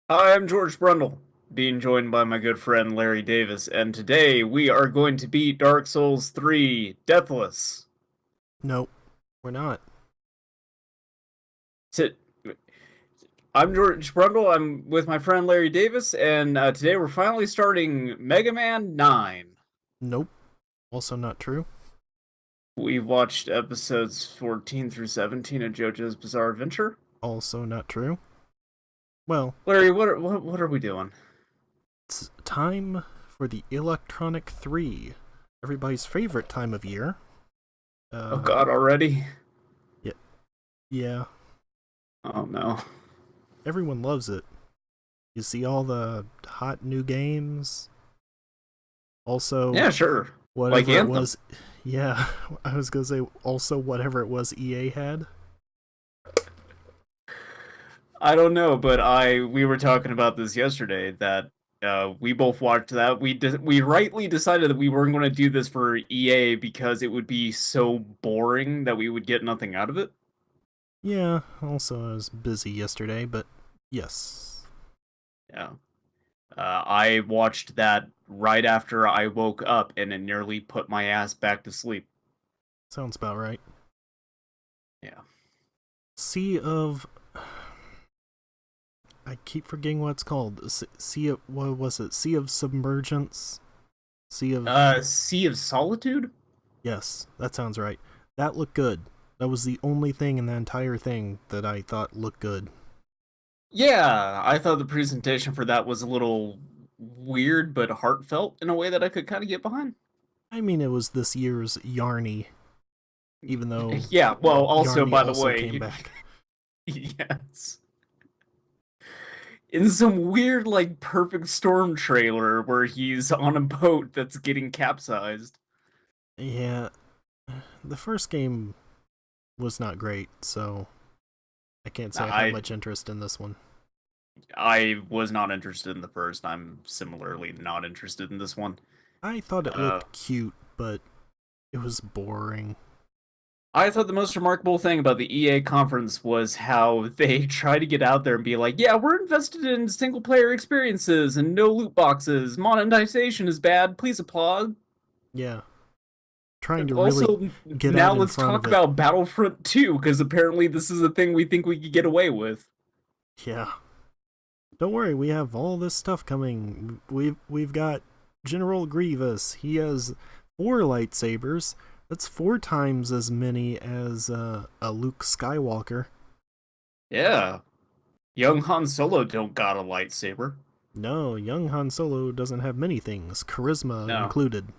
Hi, I'm George Brundle, being joined by my good friend Larry Davis, and today we are going to beat Dark Souls 3 Deathless. Nope, we're not. To, I'm George Brundle, I'm with my friend Larry Davis, and today we're finally starting Mega Man 9. Nope. Also not true. We've watched episodes 14 through 17 of JoJo's Bizarre Adventure. Also not true. Well, Larry, what are we doing? it's time for the Electronic 3. Everybody's favorite time of year. Oh Uh, god, already? yeah, yeah. Oh no. Everyone loves it. You see all the hot new games. Also, Yeah, sure. Like whatever it Anthem. was. Yeah, I was gonna say also whatever it was EA had. I don't know, but we were talking about this yesterday that we both watched that. We rightly decided that we weren't going to do this for EA because it would be so boring that we would get nothing out of it. Yeah, also I was busy yesterday, but yes. Yeah. I watched that right after I woke up and it nearly put my ass back to sleep. Sounds about right. Yeah. Sea of I keep forgetting what it's called. Sea of what was it? Sea of Submergence. Sea of Sea of Solitude? yes, that sounds right. That looked good. That was the only thing in the entire thing that I thought looked good. Yeah, I thought the presentation for that was a little weird but heartfelt in a way that I could kind of get behind. I mean, it was this year's Yarny, even though Yeah, well, also, Yarny by the also came way, back. yes. In some weird, like, Perfect Storm trailer where he's on a boat that's getting capsized. Yeah, the first game was not great, so I can't say I have I much interest in this one. I was not interested in the first. I'm similarly not interested in this one. I thought it Uh, looked cute, but it was boring. I thought the most remarkable thing about the EA conference was how they try to get out there and be like, yeah, we're invested in single player experiences and no loot boxes. Monetization is bad. Please applaud. Yeah, trying to really Also, get now out in let's front of talk it. about Battlefront 2, because apparently this is a thing we think we could get away with. Yeah. Don't worry, we have all this stuff coming. We've got General Grievous. He has 4 lightsabers. That's 4 times as many as a Luke Skywalker. Yeah. Young Han Solo don't got a lightsaber. No, young Han Solo doesn't have many things, charisma No. included.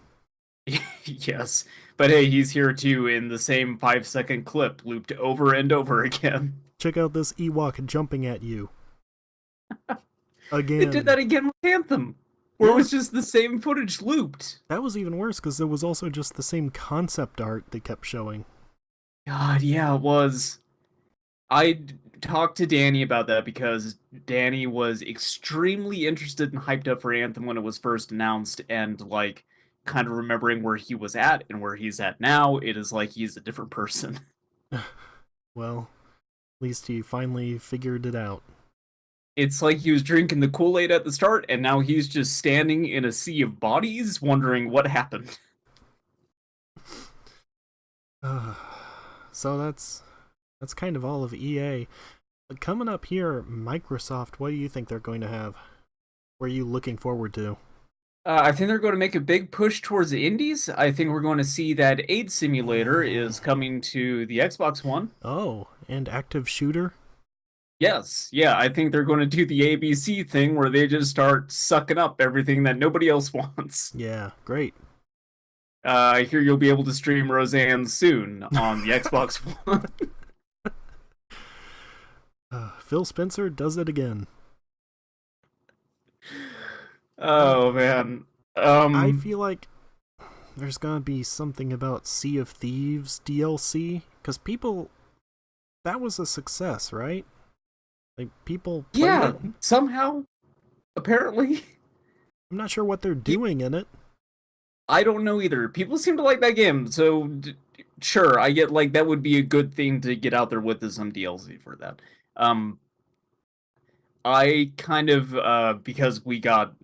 Yes. But hey, he's here too in the same 5-second clip looped over and over again. Check out this Ewok jumping at you. They did Again. that again with Anthem, where it Yeah, was just the same footage looped. that was even worse because it was also just the same concept art they kept showing. God, yeah, it was. Talked to Danny about that because Danny was extremely interested and hyped up for Anthem when it was first announced, and like kind of remembering where he was at and where he's at now, it is like he's a different person. Well, at least he finally figured it out. It's like he was drinking the Kool-Aid at the start, and now he's just standing in a sea of bodies, wondering what happened. So that's kind of all of EA. But coming up here, Microsoft, what do you think they're going to have? What are you looking forward to? I think they're going to make a big push towards the indies. I think we're going to see that Aid Simulator is coming to the Xbox One. Oh, and active shooter? Yes, yeah, I think they're going to do the ABC thing where they just start sucking up everything that nobody else wants. Yeah, great. I hear you'll be able to stream Roseanne soon on the Xbox One. Phil Spencer does it again. Uh, Oh man. I feel like there's gonna be something about Sea of Thieves DLC because people that was a success, right? Like people played Yeah, it. somehow, apparently. I'm not sure what they're doing in it. I don't know either. People seem to like that game, so sure, I get like that would be a good thing to get out there with some DLC for that. Um, I kind of because we got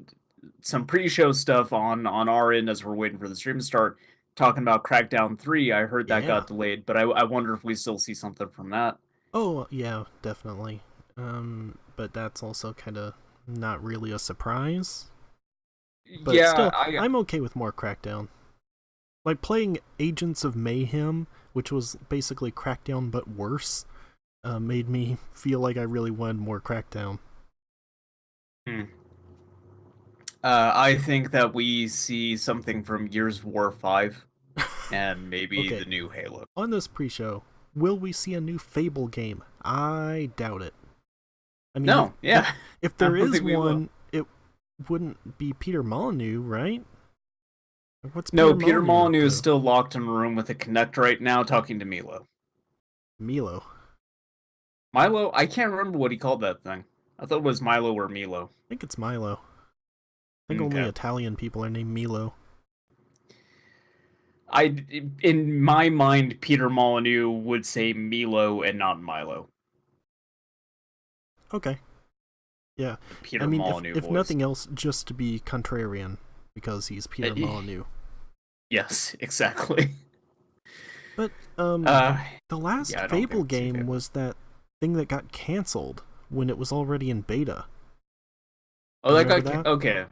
some pre-show stuff on our end as we're waiting for the stream to start, talking about Crackdown 3. I heard that Yeah. got delayed, but I wonder if we still see something from that. Oh, yeah, definitely. But that's also kind of not really a surprise. But Yeah, still, I'm okay with more Crackdown. Like playing Agents of Mayhem, which was basically Crackdown but worse, made me feel like I really wanted more Crackdown. hmm. I think that we see something from Gears of War 5 and maybe Okay, the new Halo. on this pre-show, will we see a new Fable game? I doubt it. I mean, No, yeah. if I there don't is think we will. one, it wouldn't be Peter Molyneux, right? What's No, Peter Peter Molyneux up Molyneux is to? still locked in a room with a Kinect right now talking to Milo. Milo. Milo, I can't remember what he called that thing. I thought it was Milo or Milo. I think it's Milo. I think only Okay. Italian people are named Milo. I in my mind, Peter Molyneux would say Milo and not Milo. Okay. Yeah. The I Peter mean, Molyneux if voice. nothing else, just to be contrarian, because he's Peter Uh, Molyneux. yes, exactly. But Uh, the last yeah, I don't think Fable we'll see game Fable. was that thing that got canceled when it was already in beta. Oh, You that remember got that? okay.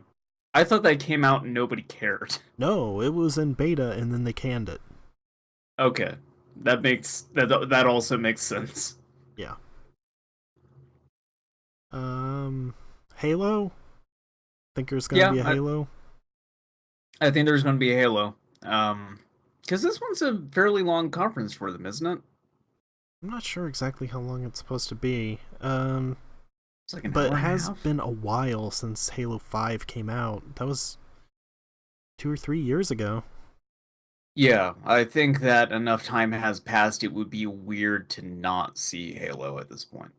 I thought that came out and nobody cared. No, it was in beta and then they canned it. Okay, that also makes sense. Yeah. Um, Halo. Think there's gonna Yeah, be a Halo. I think there's going to be a Halo. Because this one's a fairly long conference for them, isn't it? I'm not sure exactly how long it's supposed to be. It's like an But hour it and a has half. been a while since Halo 5 came out. That was 2 or 3 years ago. Yeah, I think that enough time has passed. It would be weird to not see Halo at this point.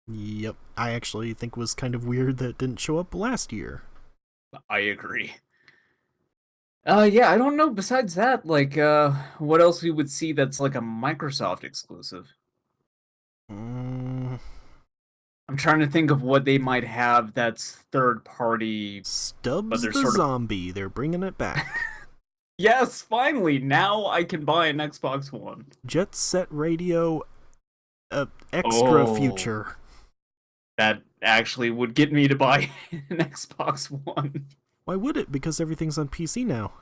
Yep. I actually think it was kind of weird that it didn't show up last year. I agree. Yeah, I don't know. Besides that, like, what else we would see that's like a Microsoft exclusive? Mm, I'm trying to think of what they might have that's third party, but Stubbs they're the sort of. Zombie. They're bringing it back. Yes, finally! Now I can buy an Xbox One. Jet Set Radio Extra Oh, Future. that actually would get me to buy an Xbox One. Why would it? Because everything's on PC now.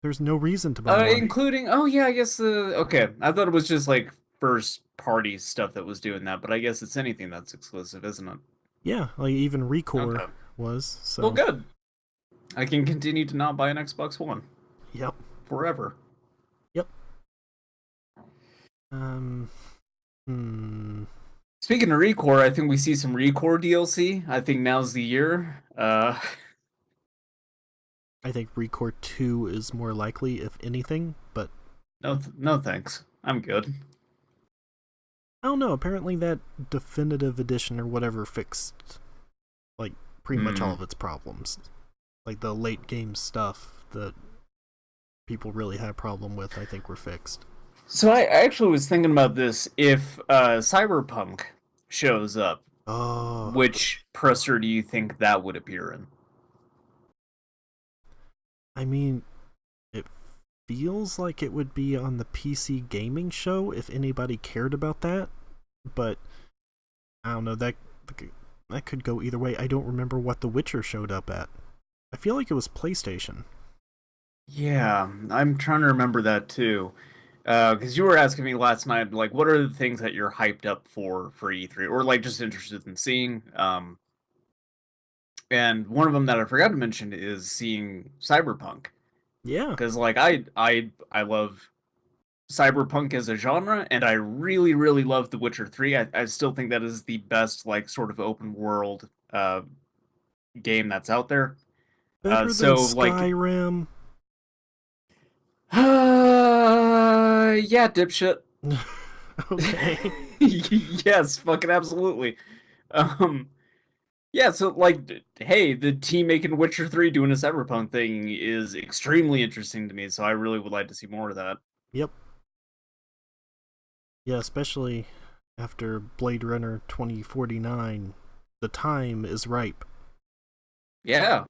There's no reason to buy one. Including, oh yeah, I guess the okay. I thought it was just like first party stuff that was doing that, but I guess it's anything that's exclusive, isn't it? Yeah, like even Recore Okay. was, Well, so. good. I can continue to not buy an Xbox One Yep. forever. Yep. Um. Hmm. Speaking of Recore, I think we see some Recore DLC. I think now's the year. I think Recore 2 is more likely, if anything, but No thanks. I'm good. I don't know. Apparently, that definitive edition or whatever fixed, like, pretty much all Hmm. of its problems. Like, the late game stuff that people really had a problem with, I think, were fixed. So I actually was thinking about this. If Cyberpunk shows up, Oh, which presser do you think that would appear in? I mean, it feels like it would be on the PC gaming show if anybody cared about that, but I don't know. That could go either way. I don't remember what The Witcher showed up at. I feel like it was PlayStation. Yeah, I'm trying to remember that too. Because you were asking me last night, like, what are the things that you're hyped up for E3, or like just interested in seeing? And one of them that I forgot to mention is seeing Cyberpunk, Yeah, because like I love Cyberpunk as a genre, and I really love The Witcher 3. I still think that is the best like sort of open world game that's out there. better than So like, Skyrim. yeah, dipshit. Okay. Yes, fucking absolutely. Um, yeah, so like, hey, the team making Witcher 3 doing a cyberpunk thing is extremely interesting to me, so I really would like to see more of that. Yep. Yeah, especially after Blade Runner 2049. The time is ripe. Yeah,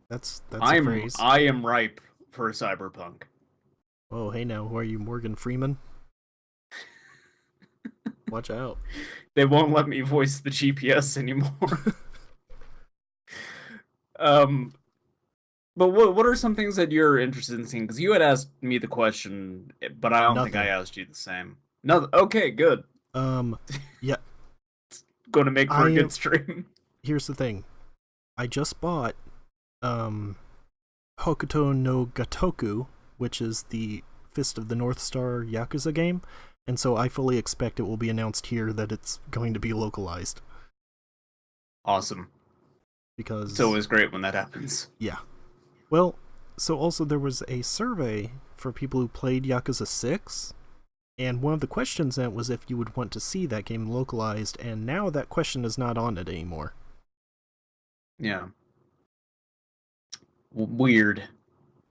That's a I'm phrase. I am ripe for cyberpunk. Oh, hey now, who are you, Morgan Freeman? Watch out. They won't let me voice the GPS anymore. um, but what are some things that you're interested in seeing? Because you had asked me the question, but I don't think I Nothing. asked you the same. No, okay, good. Um, yeah, Going to make for I a am. good stream. Here's the thing. I just bought um Hokuto no Gatoku, which is the Fist of the North Star Yakuza game, and so I fully expect it will be announced here that it's going to be localized. Awesome. It's Because, always great when that happens. yeah. Well, so also there was a survey for people who played Yakuza 6, and one of the questions in it was if you would want to see that game localized, and now that question is not on it anymore. Yeah. Weird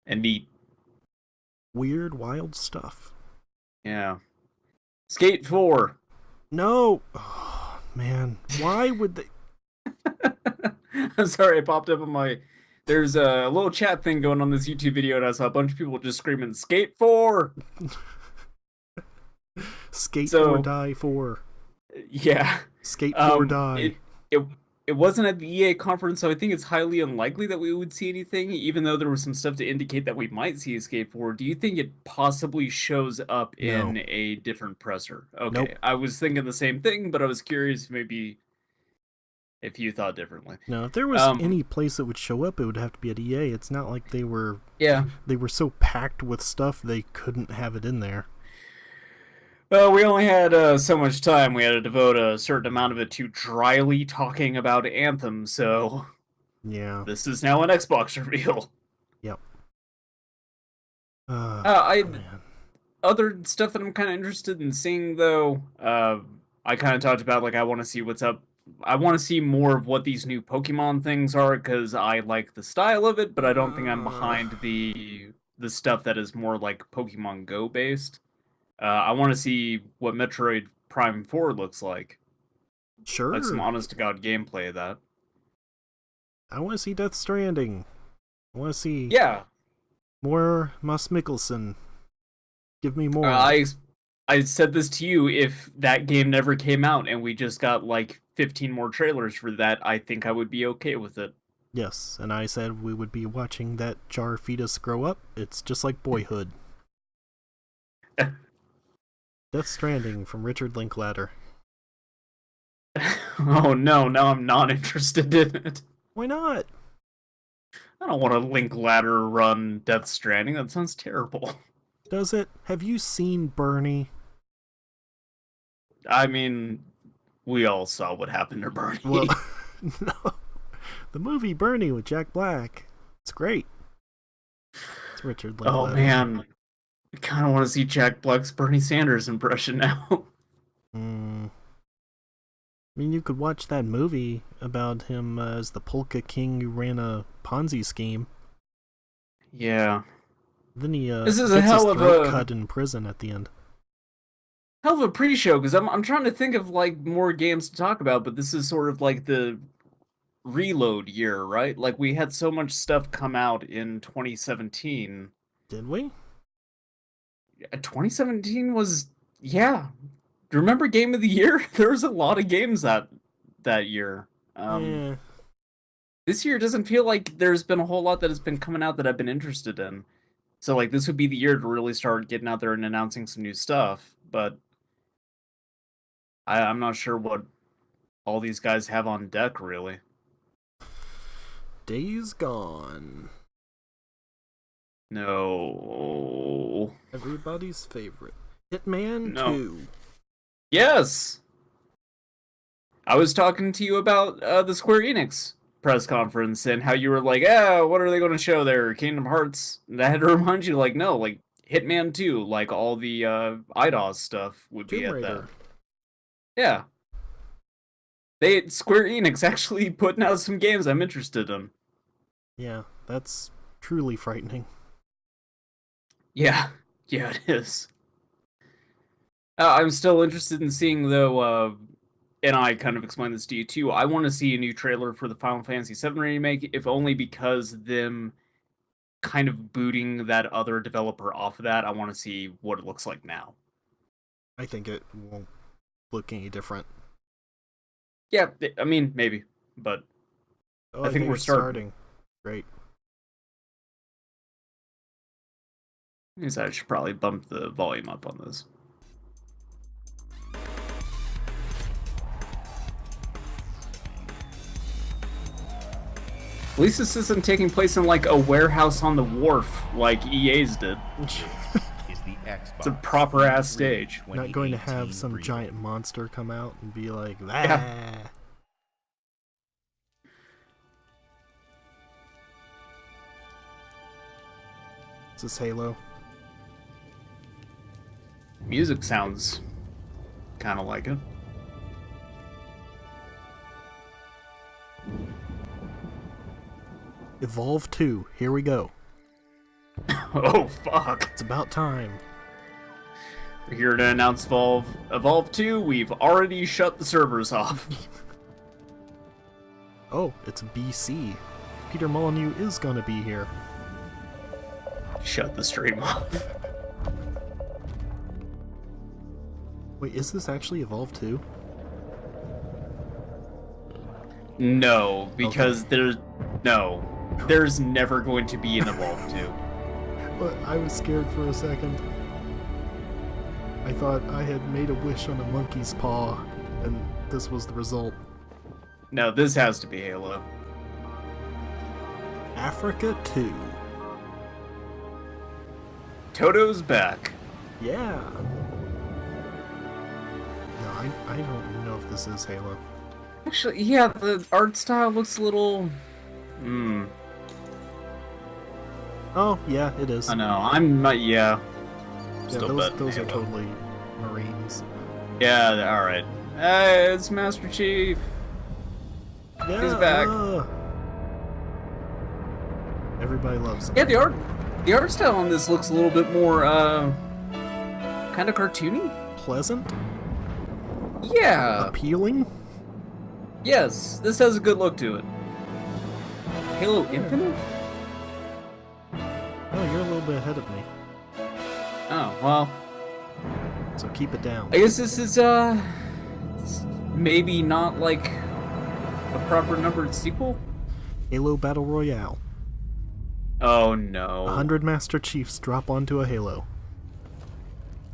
and neat. Weird, wild stuff. Yeah. Skate 4. No! Oh, man. Why would they. I'm sorry, it popped up on my. There's a little chat thing going on this YouTube video, and I saw a bunch of people just screaming "Skate 4." Skate or So die for. yeah, Skate or it die. it it wasn't at the EA conference, so I think it's highly unlikely that we would see anything. Even though there was some stuff to indicate that we might see a Skate 4, do you think it possibly shows up No. in a different presser? Nope. Okay, I was thinking the same thing, but I was curious maybe if you thought differently. No, if there was Um, any place that would show up, it would have to be at EA. It's not like they were yeah. so packed with stuff they couldn't have it in there. Well, we only had so much time. We had to devote a certain amount of it to dryly talking about Anthem, so Yeah. this is now an Xbox reveal. Yep. I Man. other stuff that I'm kind of interested in seeing though. I kind of talked about like I want to see what's up. I want to see more of what these new Pokemon things are because I like the style of it, but I don't think I'm behind the stuff that is more like Pokemon Go based. I want to see what Metroid Prime 4 looks like some Sure. honest to god gameplay of that. I want to see Death Stranding. I want to see Yeah, more Mas Mikkelsen. Give me uh, more. I I said this to you. If that game never came out and we just got like 15 more trailers for that, I think I would be okay with it. Yes, and I said we would be watching that jar fetus grow up. It's just like Boyhood. Death Stranding from Richard Linklater. Oh no, now I'm not interested in it. Why not? I don't want to link ladder run Death Stranding. That sounds terrible. Does it? Have you seen Bernie? I mean, we all saw what happened to Well, Bernie. no. The movie Bernie with Jack Black. It's great. It's Richard Oh Linklater. man, I kind of want to see Jack Black's Bernie Sanders impression now. Mm. I mean, you could watch that movie about him as the polka king who ran a Ponzi scheme. Yeah. Then he This is a gets his hell of throat a cut in prison at the end. pre-show because I'm trying to think of like more games to talk about, but this is sort of like the reload year, right? Like we had so much stuff come out in 2017. Did we? 2017 was yeah. Remember Game of the Year? There was a lot of games that year. Yeah. This year doesn't feel like there's been a whole lot that has been coming out that I've been interested in. So like this would be the year to really start getting out there and announcing some new stuff. But I'm not sure what all these guys have on deck really. Days Gone. No. Everybody's favorite. Hitman No. 2. Yes. I was talking to you about the Square Enix press conference and how you were like, what are they going to show there? Kingdom Hearts. And I had to remind you, like, no, like Hitman 2, like all the IDOS stuff would be Tomb at that. Raider. Yeah. Square Enix actually putting out some games I'm interested in. Yeah, that's truly frightening. Yeah. Yeah, it is. I'm still interested in seeing though and I kind of explained this to you too, I want to see a new trailer for the Final Fantasy VII remake, if only because them kind of booting that other developer off of that, I want to see what it looks like now. I think it won't look any different. Yeah, I mean, maybe, but Oh, I think we're it's starting. Great. I should probably bump the volume up on this. At least this isn't taking place in like a warehouse on the wharf like EA's did. It's a proper ass stage. Not going to have some giant monster come out and be like, ah. Yeah. Is this Halo? Music sounds kind of like it. Evolve 2, here we go. Oh, fuck. It's about time. We're here to announce Evolve 2. We've already shut the servers off. Oh, it's BC. Peter Molyneux is gonna be here. Shut the stream off. Wait, is this actually Evolve 2? No, because there's never going to be an Evolve 2. But I was scared for a second. I thought I had made a wish on a monkey's paw, and this was the result. No, this has to be Halo. Africa 2. Toto's back. Yeah. No, I don't know if this is Halo. Actually, yeah, the art style looks a little... Oh, yeah, it is. I know, I'm not, yeah. Yeah, those are totally Marines. Yeah, alright. Hey, it's Master Chief. Yeah, He's back. Everybody loves him. Yeah, the art style on this looks a little bit more, kind of cartoony? Pleasant? Yeah. Appealing? Yes, this has a good look to it. Halo Infinite? Oh, you're a little bit ahead of me. Oh, well. So keep it down. I guess this is, maybe not like a proper numbered sequel? Halo Battle Royale. Oh no. 100 Master Chiefs drop onto a Halo.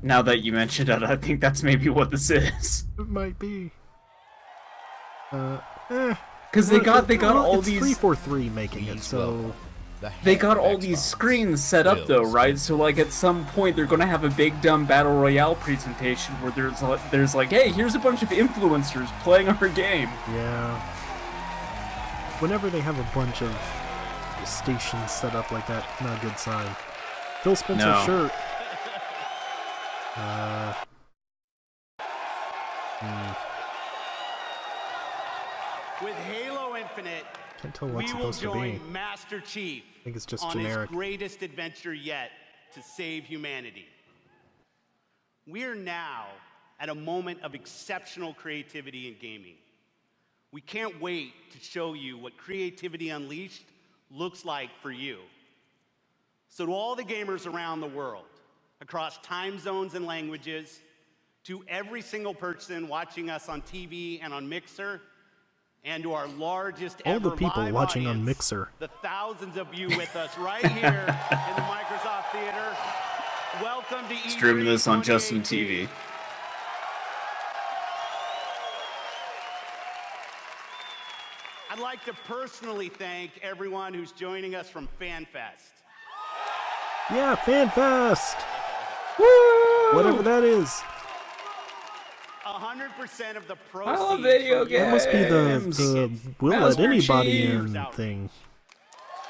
Now that you mentioned it, I think that's maybe what this is. It might be. Because they got all it's these 343 making it, so they got all these screens set up though, right? So like at some point they're gonna have a big dumb battle royale presentation where there's like, hey, here's a bunch of influencers playing our game. Yeah. Whenever they have a bunch of stations set up like that, not a good sign. Phil Spencer's shirt. With Halo Infinite, Can't tell what's we will supposed to be. join Master Chief I think it's just on generic. his greatest adventure yet to save humanity. We're now at a moment of exceptional creativity in gaming. We can't wait to show you what Creativity Unleashed looks like for you. So to all the gamers around the world, across time zones and languages, to every single person watching us on TV and on Mixer, and to our largest All ever the people live watching audience, on Mixer. the thousands of you with us right here in the Microsoft Theater, welcome to E3 Streaming this on Justin 2018. TV. I'd like to personally thank everyone who's joining us from FanFest. Yeah, FanFest! Woo! Whatever that is. 100% of the I proceeds love video from your That must be games. the we'll let Master anybody Chief. in thing.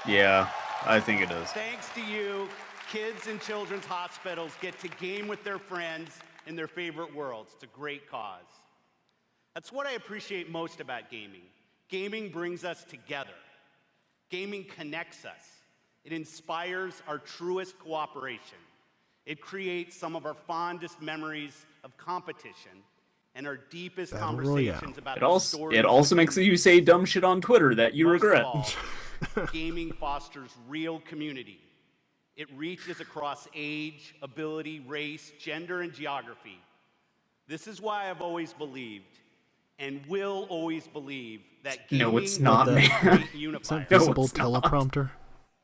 Yeah, I think it is. Thanks to you, kids in children's hospitals get to game with their friends in their favorite worlds. It's a great cause. That's what I appreciate most about gaming. Gaming brings us together. Gaming connects us. It inspires our truest cooperation. It creates some of our fondest memories of competition. and our deepest Battle conversations Royale. about It also makes you say dumb shit on Twitter that you regret. Gaming fosters real community. It reaches across age, ability, race, gender, and geography. This is why I've always believed, and will always believe, that gaming No, it's not, is a man. great It's unifier. that visible it's not. teleprompter.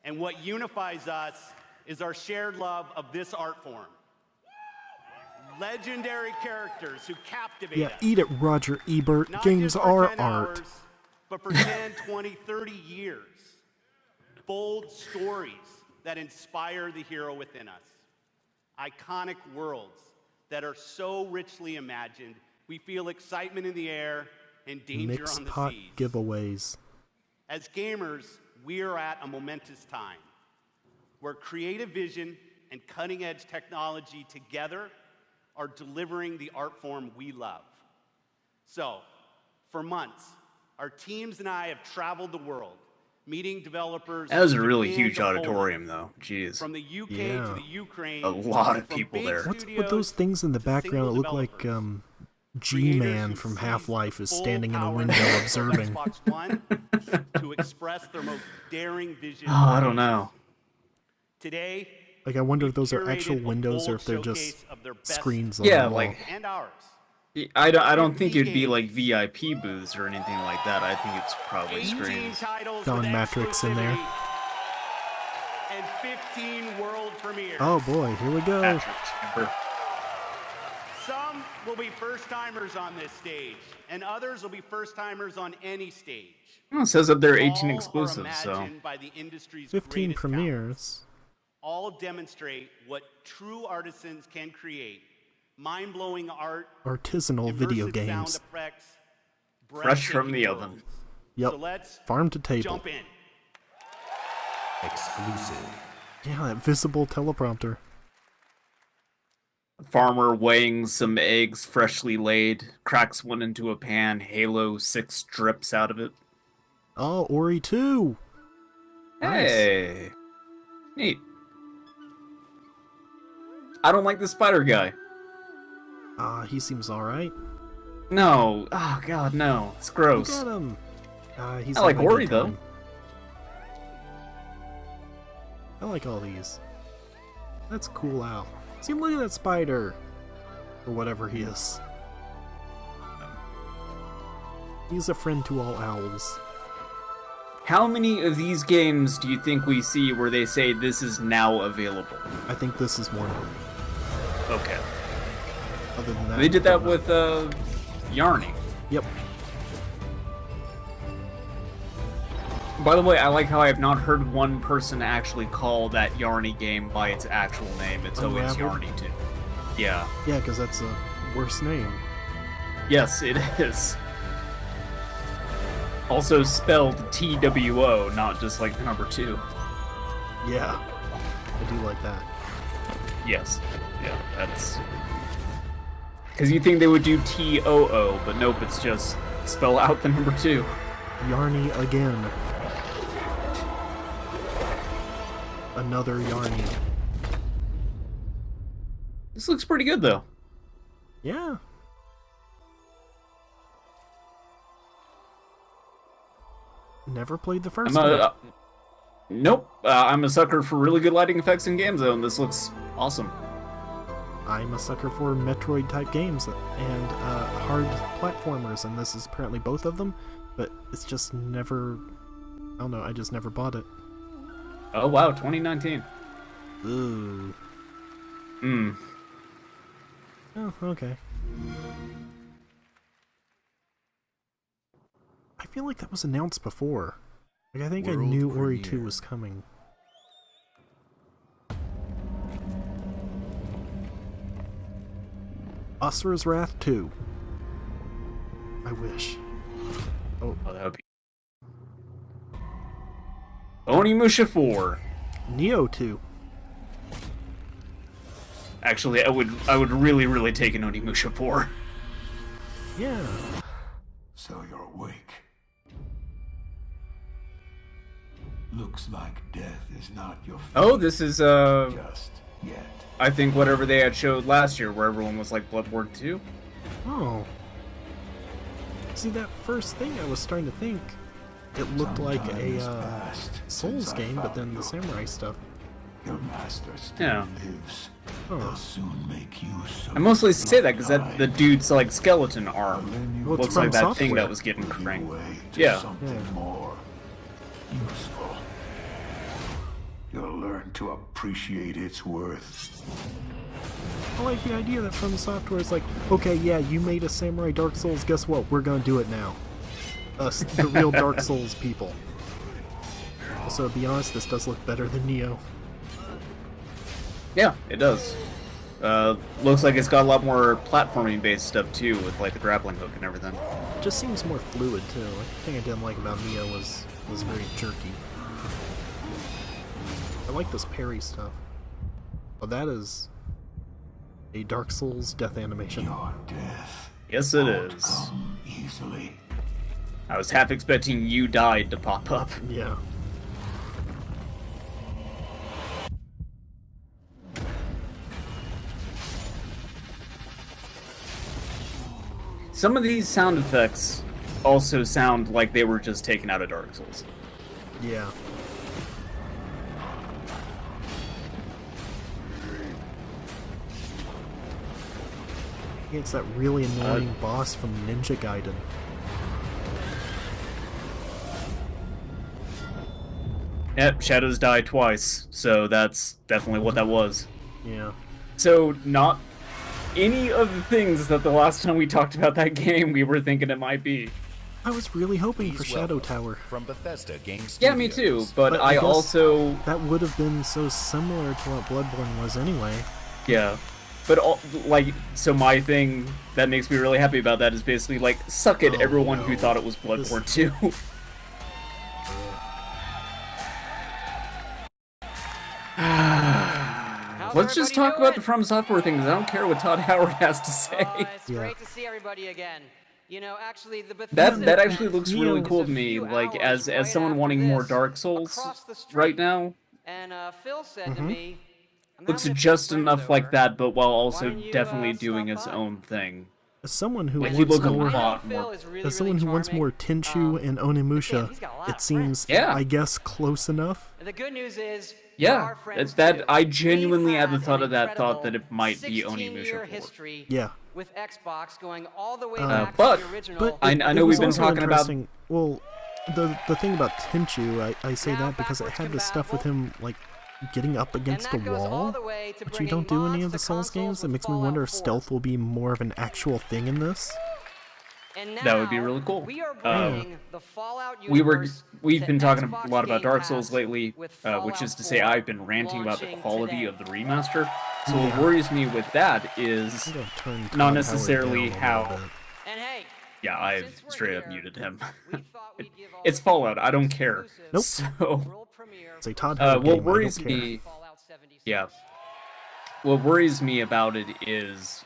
And what unifies us is our shared love of this art form. Legendary characters who captivate Yeah, us. eat it, Roger Ebert. Not Games just for are 10 art. hours, but for 10, 20, 30 years. Bold stories that inspire the hero within us. Iconic worlds that are so richly imagined, we feel excitement in the air and danger Mix on the pot seas. giveaways. As gamers, we are at a momentous time where creative vision and cutting-edge technology together are delivering the art form we love. So, for months, our teams and I have traveled the world, meeting developers. That was a from really Japan huge to Poland, auditorium, though. Jeez. from the UK Yeah. to the Ukraine. A lot of from people big there. What's with studios those things in the to background that single look like developers. G-Man Creators from who Half-Life seized is full standing in a power window of observing. Xbox One to express their most daring vision. Oh, I don't know. Today, Like, I wonder if we've those are actual curated a windows or bold if they're just showcase of their best screens on Yeah, the wall. like and ours. I don't think 50 it'd be games. like VIP booths or anything like that. I think it's probably 18 screens. titles Don with Matrix in there. exclusivity, and 15 world premieres. Oh boy, here we go. Patrick, remember? Some will be first-timers on this stage, and others will be first-timers on any stage. Well, it says up there 18 All are exclusives, so imagined by the industry's 15 greatest talents. premieres. All demonstrate what true artisans can create: mind-blowing art, Artisanal video immersive games. sound effects, fresh from the breathtaking oven. worlds. Yep. So let's Farm to table. jump in. Exclusive. Yeah, that visible teleprompter. Farmer weighing some eggs freshly laid, cracks one into a pan, Halo 6 drips out of it. Oh, Ori 2. Nice. Hey! Neat. I don't like the spider guy. He seems alright. No. Oh, God, no. It's Look gross. at him. He's I like having a Ori, good though. time. I like all these. That's cool, Al. See, look at that spider. Or whatever he is. He's a friend to all owls. How many of these games do you think we see where they say this is now available? I think this is one. Okay. Other than that, They did I that don't know. with, Yarny. Yep. By the way, I like how I have not heard one person actually call that Yarny game by its actual name. It's always Unraveled? Yarny 2. Yeah. Yeah, because that's a worse name. Yes, it is. Also spelled TWO, not just like the number 2. Yeah. I do like that. Yes. Yeah, that's... Because you think they would do TOO, but nope, it's just spell out the number 2. Yarny again. Another Yarny. This looks pretty good, though. Yeah. Never played the first one. Nope. I'm a sucker for really good lighting effects in games, though, and this looks awesome. I'm a sucker for Metroid type games and hard platformers, and this is apparently both of them, but it's just never. I don't know, I just never bought it. Oh, wow, 2019. Ooh. Hmm. Oh, okay. I feel like that was announced before. Like, I think I World knew Ori 2 premiere. was coming. Asura's Wrath 2. I wish. Oh, that would be... Onimusha 4. Neo 2. Actually, I would really, really take an Onimusha 4. Yeah. So you're awake. Looks like death is not your fate Oh, this is, just yet. I think whatever they had showed last year, where everyone was like Bloodborne 2. Oh. See, that first thing I was starting to think, it looked like a Souls game, but then the samurai stuff. Your master still Yeah. lives. Oh. They'll soon make use of I mostly it. say that because the dude's like skeleton arm Well, it's looks like from that thing software. that was getting Lead the cranked. way to Yeah. something more useful. You'll learn to appreciate its worth. I like the idea that From Software is like, okay, yeah, you made a Samurai Dark Souls, guess what? We're gonna do it now. Us, the real Dark Souls people. Also, to be honest, this does look better than Neo. Yeah, it does. Looks like it's got a lot more platforming-based stuff too, with like the grappling hook and everything. It just seems more fluid too. The thing I didn't like about Neo was very jerky. I like this parry stuff. But that is a Dark Souls death animation. Your death Yes, it won't is. come easily. I was half expecting You Died to pop up. Yeah. Some of these sound effects also sound like they were just taken out of Dark Souls. Yeah. It's that really annoying boss from Ninja Gaiden. Yep, Shadows die twice, so that's definitely what that was. Yeah. So, not any of the things that the last time we talked about that game we were thinking it might be. I was really hoping for Please Shadow welcome, Tower. from Bethesda Game Yeah, me too, Studios. but I guess also... that would have been so similar to what Bloodborne was anyway. Yeah. But, like, so my thing that makes me really happy about that is basically, like, suck it, Oh, everyone no. who thought it was Bloodborne 2. Let's just talk about the From Software thing, because I don't care what Todd Howard has to say. It's Yeah. great to see everybody again. You know, actually, the That actually event looks Neo really is cool a to me, few like, hours as right someone after wanting more this, Dark Souls across the street. right now. And Phil said to me, "I'm Looks having a few just friends enough over. like that, but while also don't you, definitely stop doing its by?" own thing. As someone who Like, he wants looked a more, I know lot Phil more. is really, as someone really who wants charming. more Tenchu and Again, Onimusha, he's got a lot it of seems, friends. Yeah. I guess, close enough. And the good news is, Yeah, our friends that too. I genuinely We've had the had thought an of that thought that it incredible might be 16-year Onimusha 4. history Yeah. with Xbox going all the way Uh, back but- to the original. But I it know was we've been also talking about- interesting- Well, the thing about Tenchu, I say Now that because it backwards had this stuff with compatible. him, like, getting up against a And that goes all wall, the way to which you bringing don't do in any mods of the to Souls consoles games. It with makes me wonder if Fallout 4. stealth will be more of an actual thing in this. And That would be now, really cool. We are bringing the Fallout We've universe been to talking Xbox a lot about Game Dark Pass Souls lately, with which is Fallout to say 4 I've been ranting about the launching quality today. of the remaster. So what worries me with that is I'm gonna turn Todd not Howard necessarily down a how... little bit. And hey, Yeah, I've since we're straight up here, muted him. we thought we'd give all It's the Fallout, I don't care. exclusive Nope. So, world premiere It's a Todd Howard what game, worries I don't care. me... Fallout 76. Yeah. What worries me about it is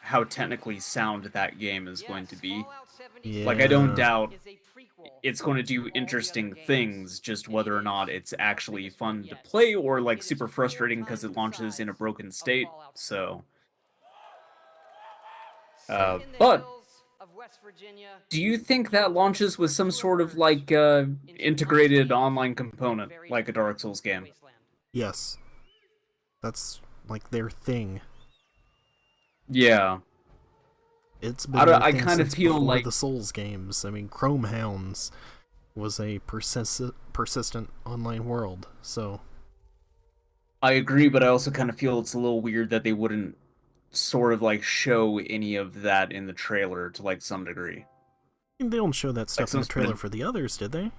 how technically sound that game is going to be. Fallout 76 Yeah. Like, I don't doubt is a prequel it's going to to do all the interesting other games. things, just And whether it or not is it's the actually biggest fun one to yet. play or like It is super 4 frustrating because times it the launches in a size broken of state. Fallout 4. So, Set in the but hills of West Virginia, do you think that launches with some sort of like integrated online component, like a Dark Souls game? wasteland. Yes. That's, like, their thing. Yeah. It's I been don't- their I thing kinda since feel before like- the Souls games. I mean, Chrome Hounds was a persistent online world, so... I agree, but I also kind of feel it's a little weird that they wouldn't sort of like show any of that in the trailer to like some degree. I mean, they don't show that stuff in some the trailer sort of- for the others, did they?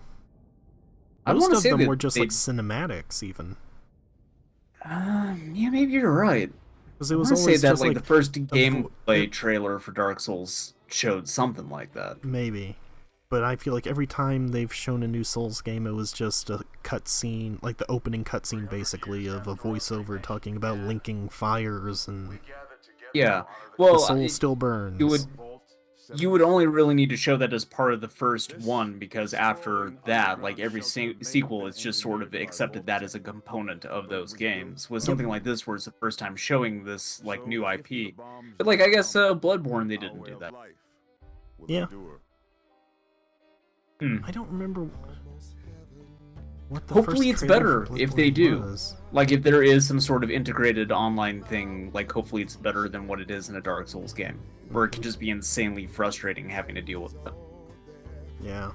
I Most wanna of say them that were just they- like cinematics, even. Yeah, maybe you're right. Because it I was want to say always that just like the first gameplay it- trailer for Dark Souls showed something like that. maybe. But I feel like every time they've shown a new Souls game, it was just a cutscene, like the opening cutscene, basically, of a voiceover talking about linking fires and Yeah, the well, soul still burns. you would only really need to show that as part of the first one, because after that, like every sequel, it's just sort of accepted that as a component of those games. With something like this, where it's the first time showing this like new IP, but like I guess Bloodborne they didn't do that. Yeah. I don't remember what the Hopefully first it's trailer better for if they Bloodborne do. was. Like, if there is some sort of integrated online thing, like, hopefully it's better than what it is in a Dark Souls game, where it can just be insanely frustrating having to deal with it. Yeah.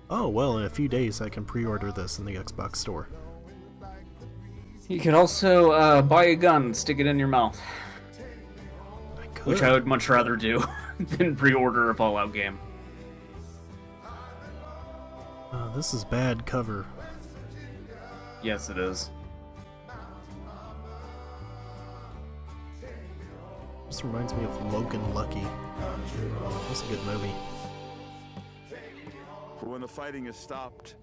Oh, well, in a few days I can pre-order this in the Xbox store. You could also buy a gun and stick it in your mouth, I could. which I would much rather do than pre-order a Fallout game. This is bad cover. Yes, it is. This reminds me of Logan Lucky. That's a good movie. For when the fighting is stopped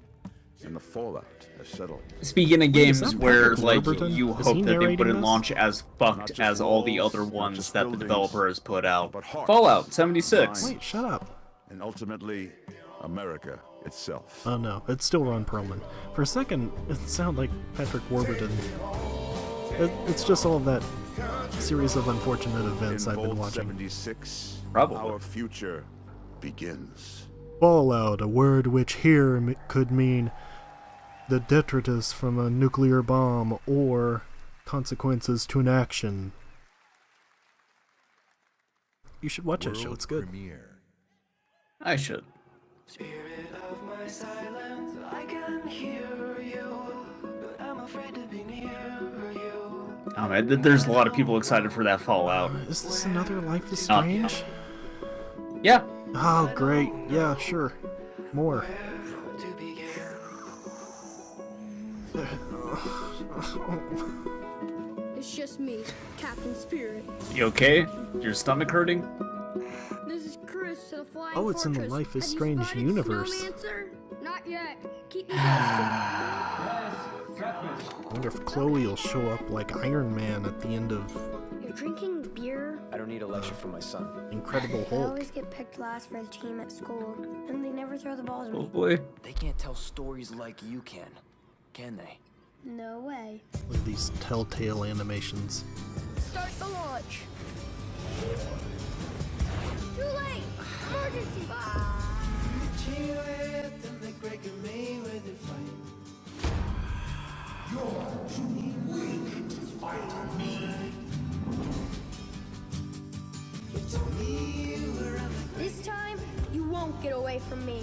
and the fallout has settled. Speaking of Wait, is games that where, Patrick like, Warburton? you Is hope he that they narrating wouldn't this? launch as fucked just as all the walls, other not ones just that the buildings, developer has put out. but hearts, Fallout 76. Wait, shut up. And ultimately, America itself. Oh no, it's still Ron Perlman. For a second, it sounded like Patrick Warburton. It's just all of that series of unfortunate events In I've been Vault watching. 76, Probably. our future begins. Fallout, a word which here could mean the detritus from a nuclear bomb or consequences to an action. You should watch that show, it's good. I should. Spirit of my silence, I can hear you, but I'm afraid to be near you. Oh, man, there's a lot of people excited for that Fallout. Is this another Life is Oh. Strange? Yeah. Oh, great. Yeah, sure. More. To begin. It's just me, Captain Spirit. You okay? Your stomach hurting? This is Chris to the Flying Oh, it's in the Fortress. Life is Have you Strange spotted universe. Snowmancer? Not yet. Keep me posted. I wonder if Chloe will show up like Iron Man at the end of You're drinking beer? I don't need a lecture from my son. Incredible I Hulk. always get picked last for the team at school, and they never throw the balls at Oh me. boy. They can't tell stories like you can they? No way. Look at these telltale animations. Start the launch. Too late! Emergency! This time, you won't get away from me.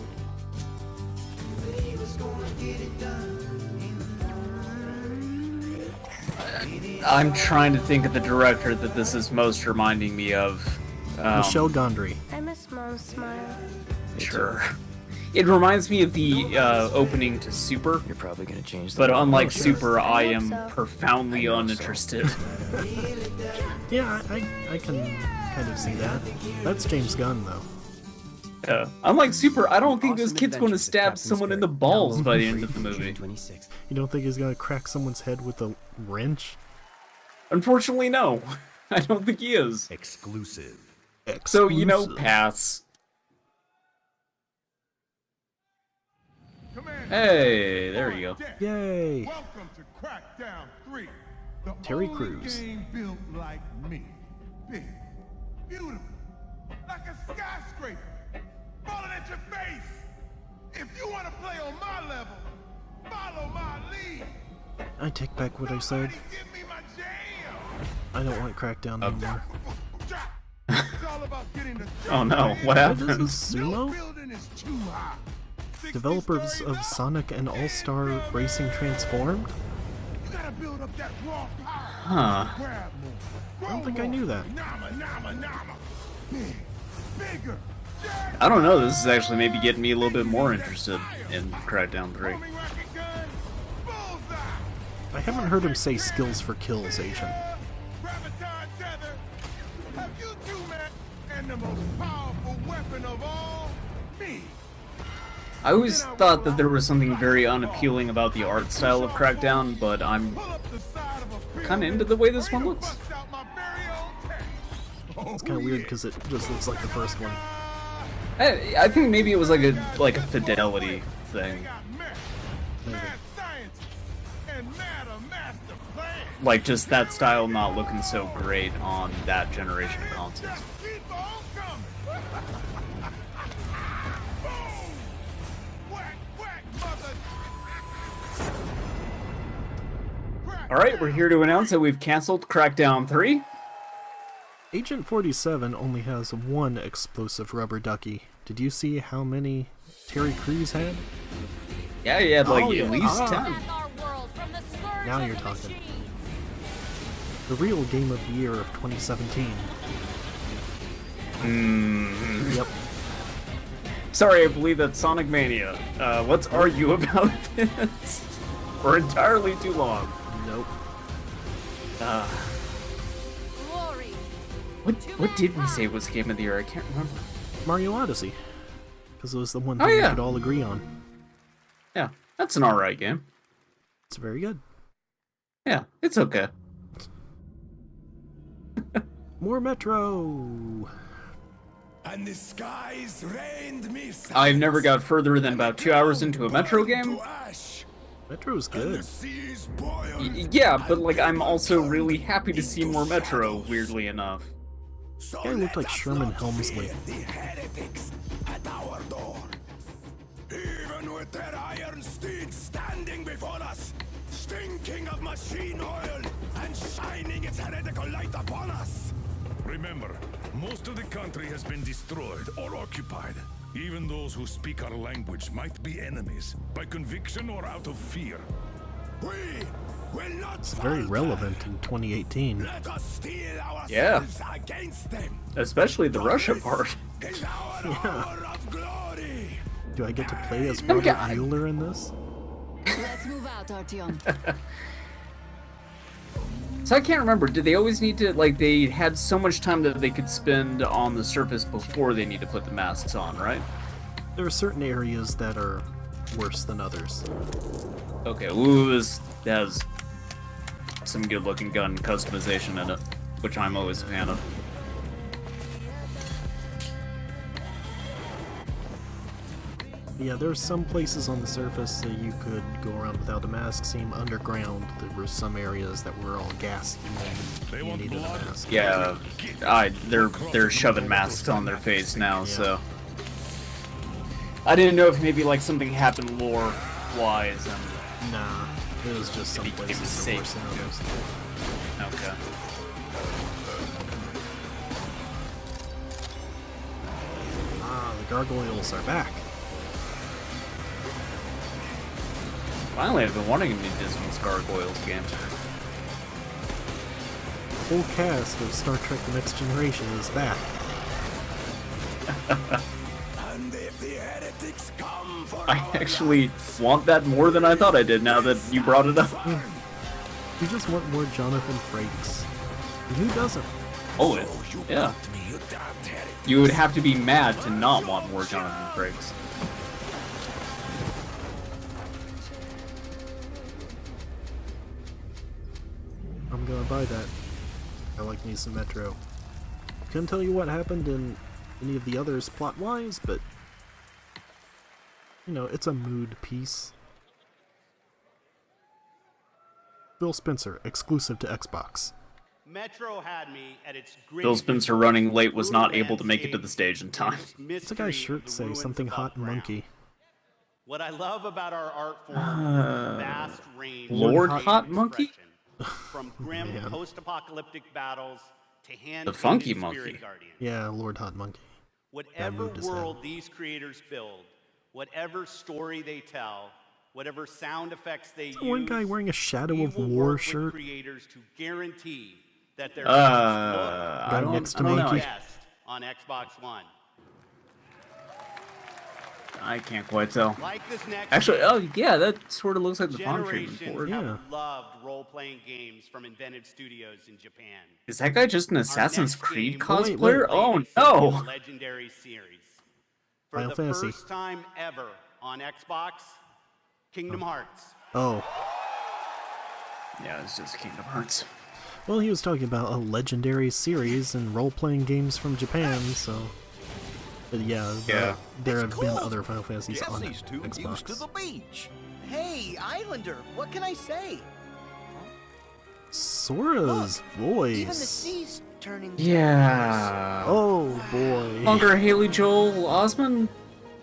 I'm trying to think of the director that this is most reminding me of. Michelle Gondry. I miss Mom's smile. Sure. It reminds me of the opening to Super, You're probably gonna change the but unlike sure. Super, I I hope am so. profoundly I know so. uninterested. Yeah, I can kind of see that. That's James Gunn, though. Unlike Super, I don't think this Awesome kid's going to Adventures of stab Captain someone in the Spirit. balls Download by the for end free of the movie. June 26th. You don't think he's gonna crack someone's head with a wrench? Unfortunately, no. I don't think he is. Exclusive. So, you know, Exclusive. pass. Hey, there you go. Yay! Welcome to Crackdown 3. The Terry only Crews. game built like me. Big, beautiful, like a skyscraper, falling at your face. If you want to play on my level, follow my lead. I take back what I said. Somebody give me my jam. I don't want Crackdown anymore. It's all about getting the Oh no, what What happened? is this, No Sumo? building is too high. 60 Developers stories of up. Sonic and All-Star Racing Transformed? You gotta build up that raw power. Huh. Grab more. I don't think I knew that. Nama. Big, bigger. I don't know, this is actually maybe getting me a little bit more interested in Crackdown 3. Homing rocket gun. Bullseye. I haven't heard him say skills for kills, Asian. Graviton tether. Have you two met? And the most powerful weapon of all, me. I always thought that there was something very unappealing about the art style of Crackdown, but I'm Pull up the side of a kinda into the way this one looks. Bust out my very own tank. It's kind of weird because it just looks like the first one. I think maybe it was like a fidelity thing. Got math, mad science, and mad a master plan. Like just that style not looking so great on that generation of consoles. Just keep on coming. Alright, we're here to announce that we've canceled Crackdown 3. Agent 47 only has one explosive rubber ducky. Did you see how many Terry Crews had? Yeah, he had like Oh, yeah. at least Ah. 10. Now you're talking. The real game of the year of 2017. Yep. Sorry, I believe that's Sonic Mania. Let's argue about this for entirely too long. Nope. What did we say was game of the year? I can't remember. Mario Odyssey. Because it was the one Oh, thing we yeah. could all agree on. Yeah, that's an alright game. It's very good. Yeah, it's okay. More Metro! And the skies rained missiles. I've never got further than about 2 hours into a Metro game. Metro's good. Yeah, but like I'm also really happy to see more Metro, weirdly enough. Guy looked like Sherman Helmsley. The heretics at our door. Even with their iron steeds standing before us, stinking of machine oil and shining its heretical light upon us. Remember, most of the country has been destroyed or occupied. Even those who speak our language might be enemies, by conviction or out of fear. We will not It's very relevant in 2018. let us steel Yeah. ourselves against them. Especially the Russia part. Is our hour of glory. Do I get to play as Okay, Robert Mueller in this? Let's move out, Artyom. So I can't remember, did they always need to, like, they had so much time that they could spend on the surface before they need to put the masks on, right? There are certain areas that are worse than others. Okay, ooh, this has some good-looking gun customization in it, which I'm always a fan of. Yeah, there's some places on the surface that you could go around without a mask. Same underground, there were some areas that were all gassy and you needed a mask. Yeah, they're shoving masks on their face now, so... I didn't know if maybe, like, something happened lore-wise, and... Nah, it was just some It was places that were worse safe. than others. Okay. Ah, the gargoyles are back. Finally, I've been wanting a new Disney's Gargoyles game. The whole cast of Star Trek The Next Generation is back. And if the heretics come for I actually want that more than I thought I did now that you brought it up. You just want more Jonathan Frakes. And who doesn't? Oh, yeah. You would have to be mad to not want more Jonathan Frakes. I'm gonna buy that. I like me some Metro. Couldn't tell you what happened in any of the others plot-wise, but you know, it's a mood piece. Phil Spencer, exclusive to Xbox. Metro had me at its Phil Spencer running late was not able to make it to the stage in time. What's the guy's shirt say? Something hot and monkey. What I love about our art form is the vast range Lord of Hot creative Monkey? expression, from grim Man. post-apocalyptic battles to hand The funky spirit monkey. guardians. Yeah, Lord Hot Monkey. Whatever moved his head. world these creators build, whatever story they tell, whatever sound effects they use, One guy wearing a Shadow we of will War work shirt. with creators to guarantee that their I Guy don't, next to I don't know. Monkey. best on Xbox One. I can't quite tell. Like this next Actually, oh yeah, that sort of looks like the font generations treatment for it. Yeah. have loved role-playing games from inventive studios in Japan. Is that guy just an Our Assassin's next Creed game wait, cosplayer? wait. Oh is a no! legendary series. For Final the Fantasy. first time ever on Xbox, Kingdom Hearts. Oh. Yeah, it's just Kingdom Hearts. Well, he was talking about a legendary series and role-playing games from Japan, so... But yeah, there have been other Final Fantasies on Xbox. beach. Hey, Islander, what can I say? Sora's Even the voice. sea's turning. Yeah. Oh boy. Longer Haley Joel Osment?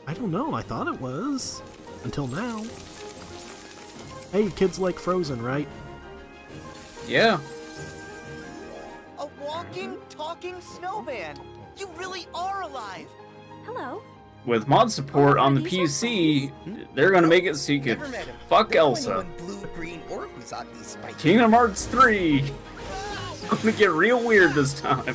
I don't know, I thought it was. Until now. Hey, kids like Frozen, right? Yeah. A walking, talking snowman! You really are alive! Hello. With mod support on the PC, they're gonna make it so you could fuck Elsa. Blue, green, or who's on these spikes. Kingdom Hearts 3! It's gonna get real weird this time.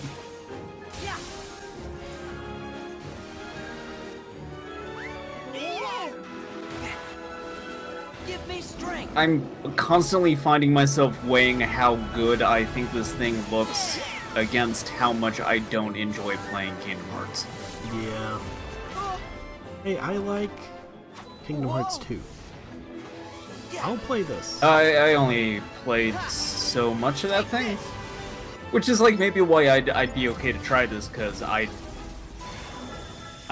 Give me strength! I'm constantly finding myself weighing how good I think this thing looks against how much I don't enjoy playing Kingdom Hearts. Yeah. Hey, I like Kingdom Hearts 2. I'll play this. I only played so much of that thing, which is like maybe why I'd be okay to try this, because I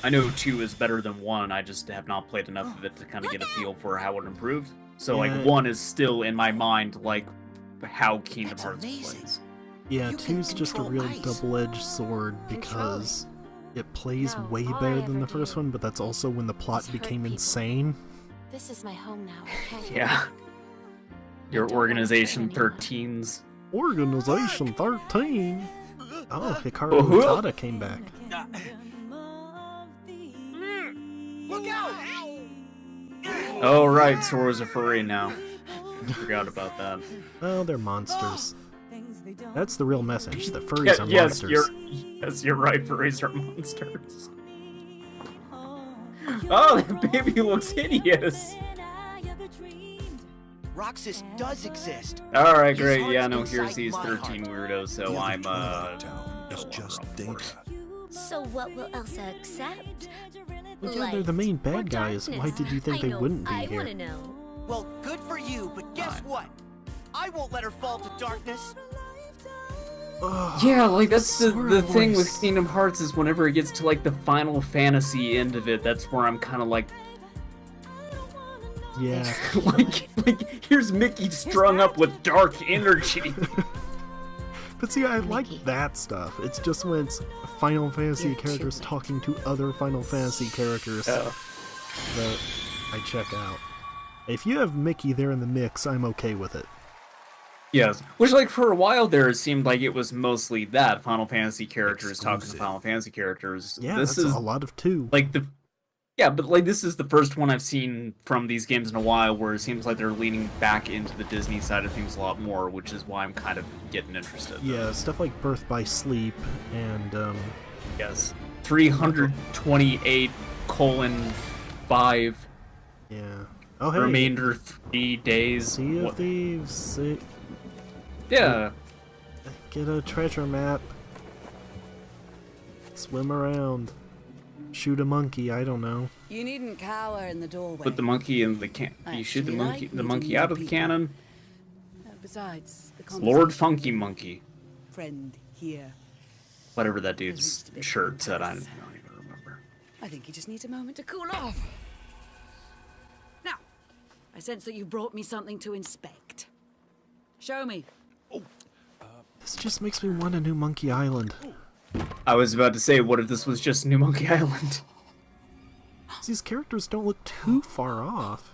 know 2 is better than 1, I just have not played enough of it to kind of get a feel for how it improved. So like 1 is still in my mind like how Kingdom Hearts plays. Yeah, 2's just a real double-edged sword because it plays way better than the first one, but that's also when the plot became insane. This is my home now. Yeah. Your Organization 13's. Organization 13? Oh, Hikaru Utada came back. Look out! Oh right, Sora's a furry now. Forgot about that. Oh, they're monsters. That's the real message, that furries are monsters. Yes, you're right, furries are monsters. Oh, that baby looks hideous! Roxas does exist. Alright, great, yeah, no, here's these 13 weirdos, so I'm, It's just data. So what will Elsa accept? Well, yeah, they're the main bad guys. Why did you think they wouldn't be I here? wanna know. Well, good for you, but guess what? I won't let her fall to darkness. Ugh, Yeah, like that's the Sora thing with voice. Kingdom Hearts is whenever it gets to like the Final Fantasy end of it, that's where I'm kind of like, Yeah. like here's Mickey strung up with dark energy. But see, I like that stuff. It's just when it's Final Fantasy characters talking to other Final Fantasy characters that I check out. If you have Mickey there in the mix, I'm okay with it. Yes, which like for a while there, it seemed like it was mostly that Final Fantasy characters talking to Final Fantasy characters. Yeah, this that's is a lot of 2. like but like this is the first one I've seen from these games in a while where it seems like they're leaning back into the Disney side of things a lot more, which is why I'm kind of getting interested. Yeah, stuff like Birth by Sleep and Yes, 328:5. yeah. Oh hey, Remainder 3 days. Sea of Thieves. Yeah. Get a treasure map. Swim around. Shoot a monkey, I don't know. You needn't cower in the doorway. Put the monkey in the can. You shoot the monkey out of the cannon. Besides, the Lord Funky Monkey. friend here. Whatever that dude's shirt said, I don't even remember. I think he just needs a moment to cool off. Now, I sense that you brought me something to inspect. Show me. This just makes me want a new Monkey Island. I was about to say, what if this was just New Monkey Island? These characters don't look too far off.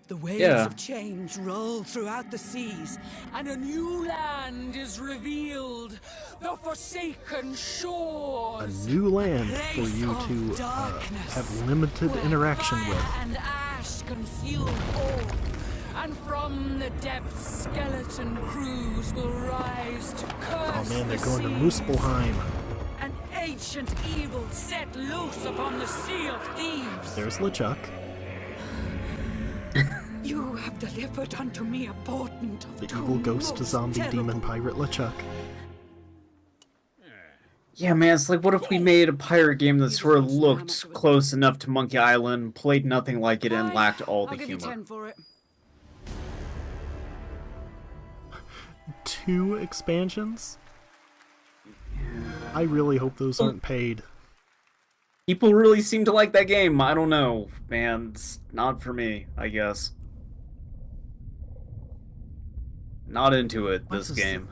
The waves of change roll throughout the seas, and a new land is revealed. The forsaken A shores. new land for you to have limited interaction with. And ash consume all. And from the depths, skeleton crews will rise to curse. Oh man, they're the going to seas. Muspelheim. An ancient evil set loose upon the Sea of Thieves. There's LeChuck. You have delivered unto me a portent of The two evil ghost most zombie terrible. demon pirate LeChuck. Yeah, man, it's like, what if we made a pirate game that sort of looked close enough to Monkey Island, played nothing like it, and lacked all the I'll give you humor? 10 for it. 2 expansions? I really hope those aren't paid. People really seem to like that game. I don't know, man. It's not for me, I guess. Not into it, this game.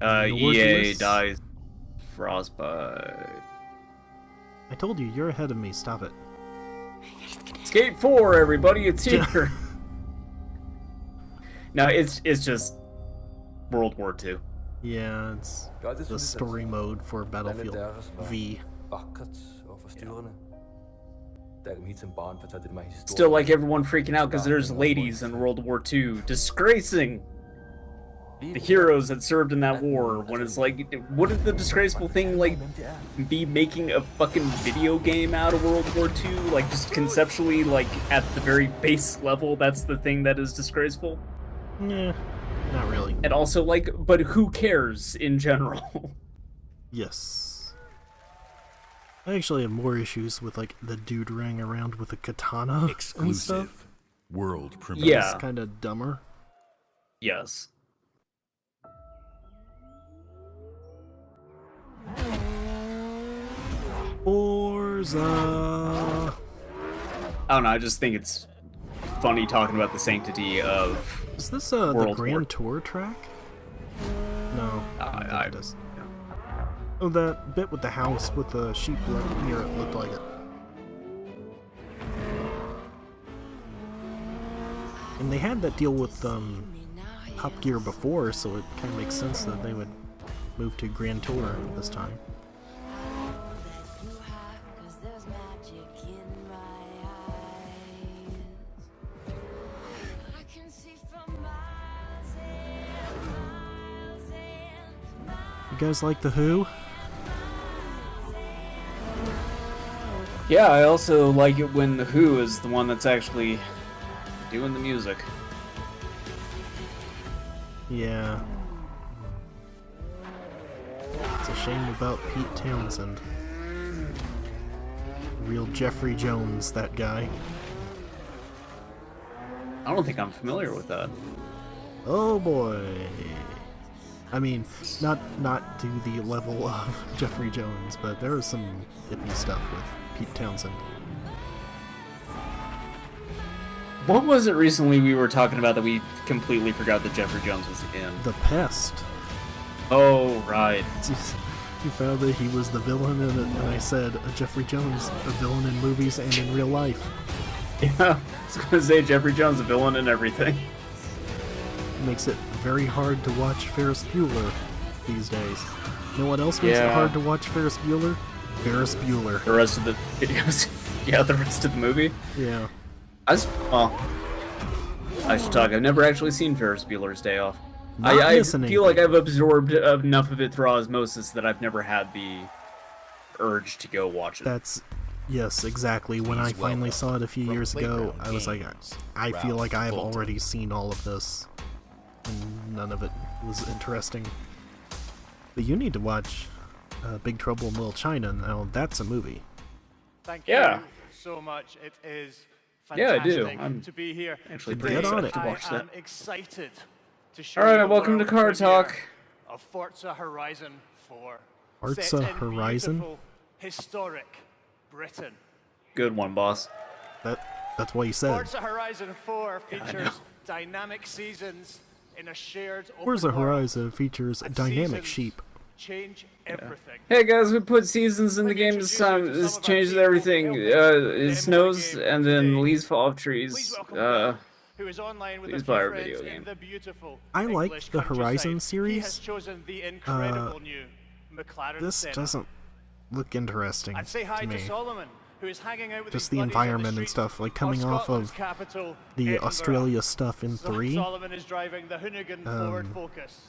EA Nordless? dies. Frostbite. I told you, you're ahead of me, stop it. Skate 4, everybody, it's here! No, it's just World War II. Yeah, it's the story mode for Battlefield V. Still like everyone freaking out because there's ladies in World War II, disgracing the heroes that served in that war. When it's like, wouldn't the disgraceful thing like be making a fucking video game out of World War II? Like just conceptually, like at the very base level, that's the thing that is disgraceful. Yeah, not really. And also like, but who cares in general? Yes. I actually have more issues with like the dude running around with a katana and stuff. World premiere. Yeah. It's kind of dumber. Yes. Forza. I don't know, I just think it's funny talking about the sanctity of Is this the World Grand War. Tour track? No. I it is. Oh, that bit with the house with the sheep near it looked like it. And they had that deal with Top Gear before, so it kind of makes sense that they would move to Grand Tour this time. You guys like The Who? Yeah, I also like it when The Who is the one that's actually doing the music. Yeah. It's a shame about Pete Townsend. Real Jeffrey Jones, that guy. I don't think I'm familiar with that. Oh boy. I mean, not to the level of Jeffrey Jones, but there was some iffy stuff with Pete Townsend. What was it recently we were talking about that we completely forgot that Jeffrey Jones was in? The Pest. Oh, right. You found that he was the villain in it, and I said, Jeffrey Jones, a villain in movies and in real life. Yeah, I was gonna say Jeffrey Jones, a villain in everything. Makes it very hard to watch Ferris Bueller these days. You know what else makes it hard to watch Ferris Bueller? Ferris Bueller. The rest of the videos. Yeah, the rest of the movie. Yeah. I should talk. I've never actually seen Ferris Bueller's Day Off. Not I missing feel like anything. I've absorbed enough of it through osmosis that I've never had the urge to go watch it. That's... Yes, exactly. When I finally saw it a few years ago, I was like, I feel like I've already seen all of this. And none of it was interesting. But you need to watch Big Trouble in Little China. Now, that's a movie. Thank you so much. It is fantastic to be here. Actually, today. pretty excited to watch I that. am excited to show Alright, you welcome to the Car world Talk. premiere of Forza Horizon 4. Forza set in Horizon? beautiful, historic Britain. Good one, boss. That's what you said. Forza Horizon 4 features dynamic seasons in a shared open Forza world. Horizon features And dynamic seasons sheep. change everything. Hey guys, we put seasons in the game this time. This changes everything. It snows and then leaves fall off trees. Who is online with Please a buy few our friends video in game. the beautiful I like English the Horizon countryside. He has series. chosen the incredible new McLaren This Senna. doesn't look interesting And say hi to to me. Solomon, who is hanging out with Just his the buddies on environment and streets stuff, like coming off Scotland's of capital, the Edinburgh. Australia stuff in 3. Solomon is driving the Hoonigan Ford Focus.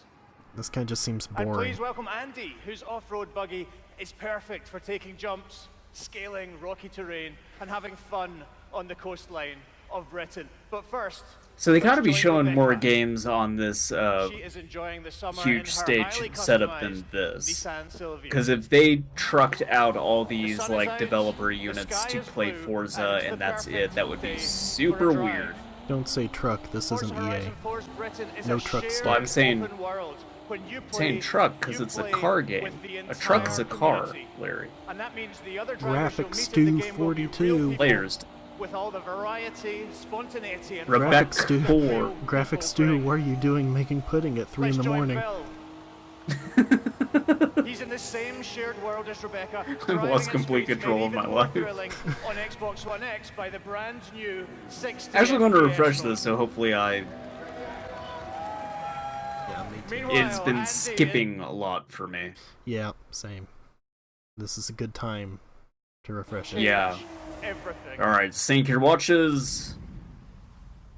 This kind of just seems And boring. please welcome Andy, whose off-road buggy is perfect for taking jumps, scaling rocky terrain, and having fun on the coastline of Britain. But first, So they gotta let's be join showing Rebecca. more games on this She is enjoying the summer in huge her stage highly setup than customized this. Nissan Silvia. Because if they trucked out all these sun is like out, developer the units sky to is play blue, Forza and and that's the it, that would perfect be day super for a drive. weird. Don't say truck, this Forza isn't Horizon EA. 4's Britain is No a truck shared stuff. Well, I'm saying- open world. When you I'm saying play, truck because you it's a play car with game. the A truck is a entire car, community. Larry. And that means the other drivers you'll Graphics meet Stew in the game will be real 42. people Players. with all the variety, spontaneity, and Rebecca Graphics Stew, Four. Graphics Stew, what are you doing making pudding at 3 in Let's the join morning? Phil. He's in the same shared world as Rebecca. I've lost complete control of my life. On Xbox One X by the brand new 16 I'm actually going to FPS refresh mode. this, so hopefully I it's been skipping a lot for me. Yeah, same. This is a good time to refresh it. Yeah. Alright, sync your watches.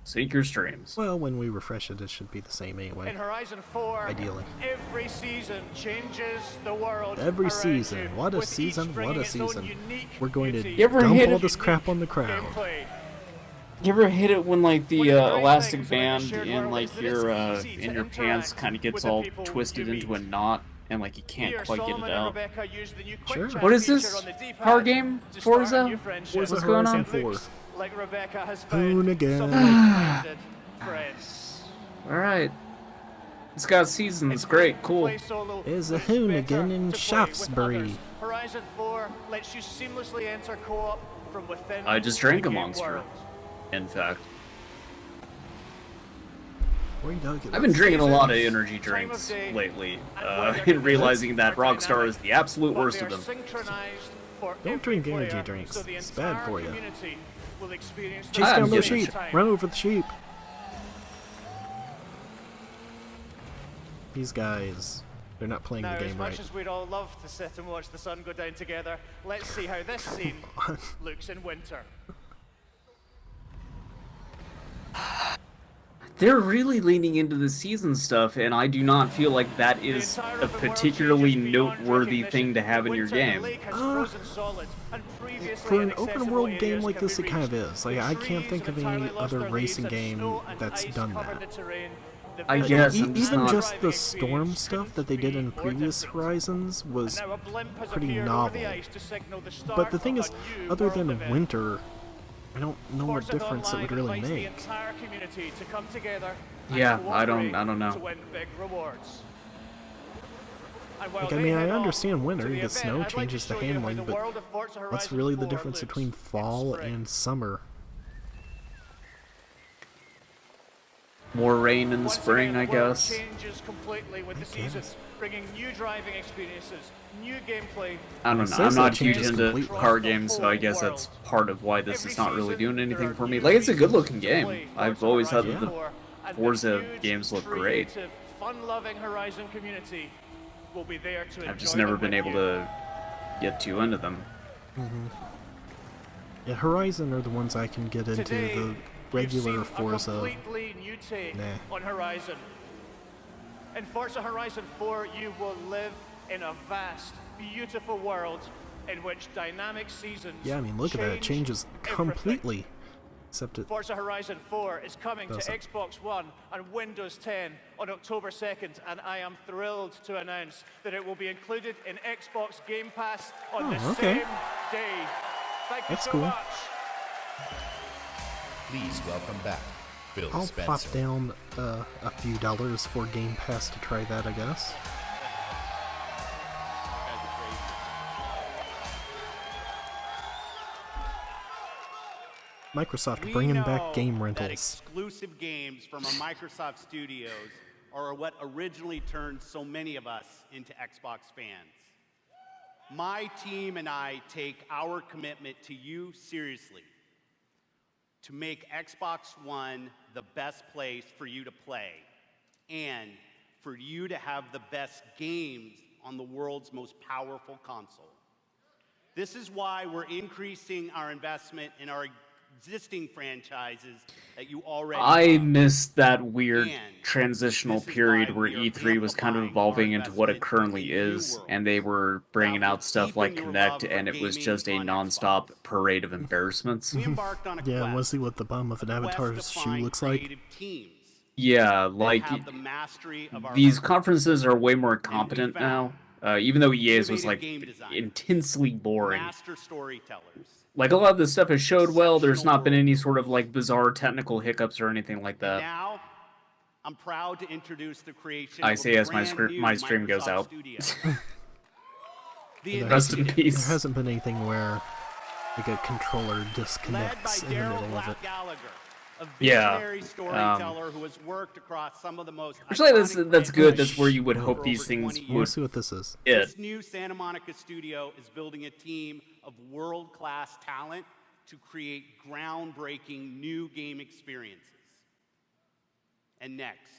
Sync your streams. Well, when we refresh it, it should be the same anyway. In Horizon 4, ideally. Every season changes the world. Every season. What a season, what a season. We're going to You ever dump hit all it? this crap on the crowd. You ever hit it when like the elastic band in like your pants kind of gets all twisted into a knot and like you can't quite get it out? Sure. What is this? Car game? Forza? What's going on? 4. Like Rebecca has Hoonigan. Alright. It's got seasons. Great. Cool. There's a Hoonigan in Shaftesbury. Horizon 4 lets you seamlessly enter co-op from within. I just drank a monster. In fact. I've been drinking a lot of energy drinks lately, and realizing that Rockstar is the absolute worst of them. Don't drink energy drinks. It's bad for you. Chase down those sheep. Run over the sheep. These guys, they're not playing the game right. As much as we'd all love to sit and watch the sun go down together, let's see how this scene looks in winter. They're really leaning into the season stuff, and I do not feel like that is a particularly noteworthy thing to have in your game. For an open world game like this, it kind of is. Like, I can't think of any other racing game that's done that. I guess even just the storm stuff that they did in previous Horizons was pretty novel. But the thing is, other than winter, I don't know what difference it would really make. Yeah, I don't know. Like, I mean, I understand winter, you get snow, changes the handling, but what's really the difference between fall and summer? More rain in the spring, I guess. Bringing new driving experiences, new gameplay. I don't know. I'm not huge into car games, so I guess that's part of why this is not really doing anything for me. Like, it's a good-looking game. I've always thought that the Forza games look great. Fun-loving Horizon community will be there to I've just never been able to get too into them. Yeah, Horizon are the ones I can get into. The regular Forza, nah. On Horizon. In Forza Horizon 4, you will live in a vast, beautiful world in which dynamic seasons. Yeah, I mean, look at that. It changes completely. Except it. Forza Horizon 4 is coming to Xbox One and Windows 10 on October 2nd, and I am thrilled to announce that it will be included in Xbox Game Pass on the same day. Thank you so much. Please welcome back Phil I'll Spencer. pop down a few dollars for Game Pass to try that, I guess. Microsoft bringing back game rentals. That exclusive games from our Microsoft studios are what originally turned so many of us into Xbox fans. My team and I take our commitment to you seriously, to make Xbox One the best place for you to play and for you to have the best games on the world's most powerful console. This is why we're increasing our investment in our existing franchises that you already I missed that weird transitional period where E3 was kind of evolving into what it currently is, and they were bringing out stuff like Kinect, and it was just a non-stop parade of embarrassments. Yeah, we'll see what the bum of an avatar's shoe looks like. Yeah, like, these conferences are way more competent now, even though EA's was, like, intensely boring. Like, a lot of this stuff has showed well, there's not been any sort of, like, bizarre technical hiccups or anything like that. Now, I'm proud to introduce the creation I of say a as my stream goes Microsoft out. studio. Rest in peace. There hasn't been anything where, like, a controller disconnects in the middle of it. Yeah. Who has worked across some of the most actually, that's good. That's where you would hope these things would. Let's see what this is. This new Santa Monica studio is building a team of world-class talent to create groundbreaking new game experiences. And next,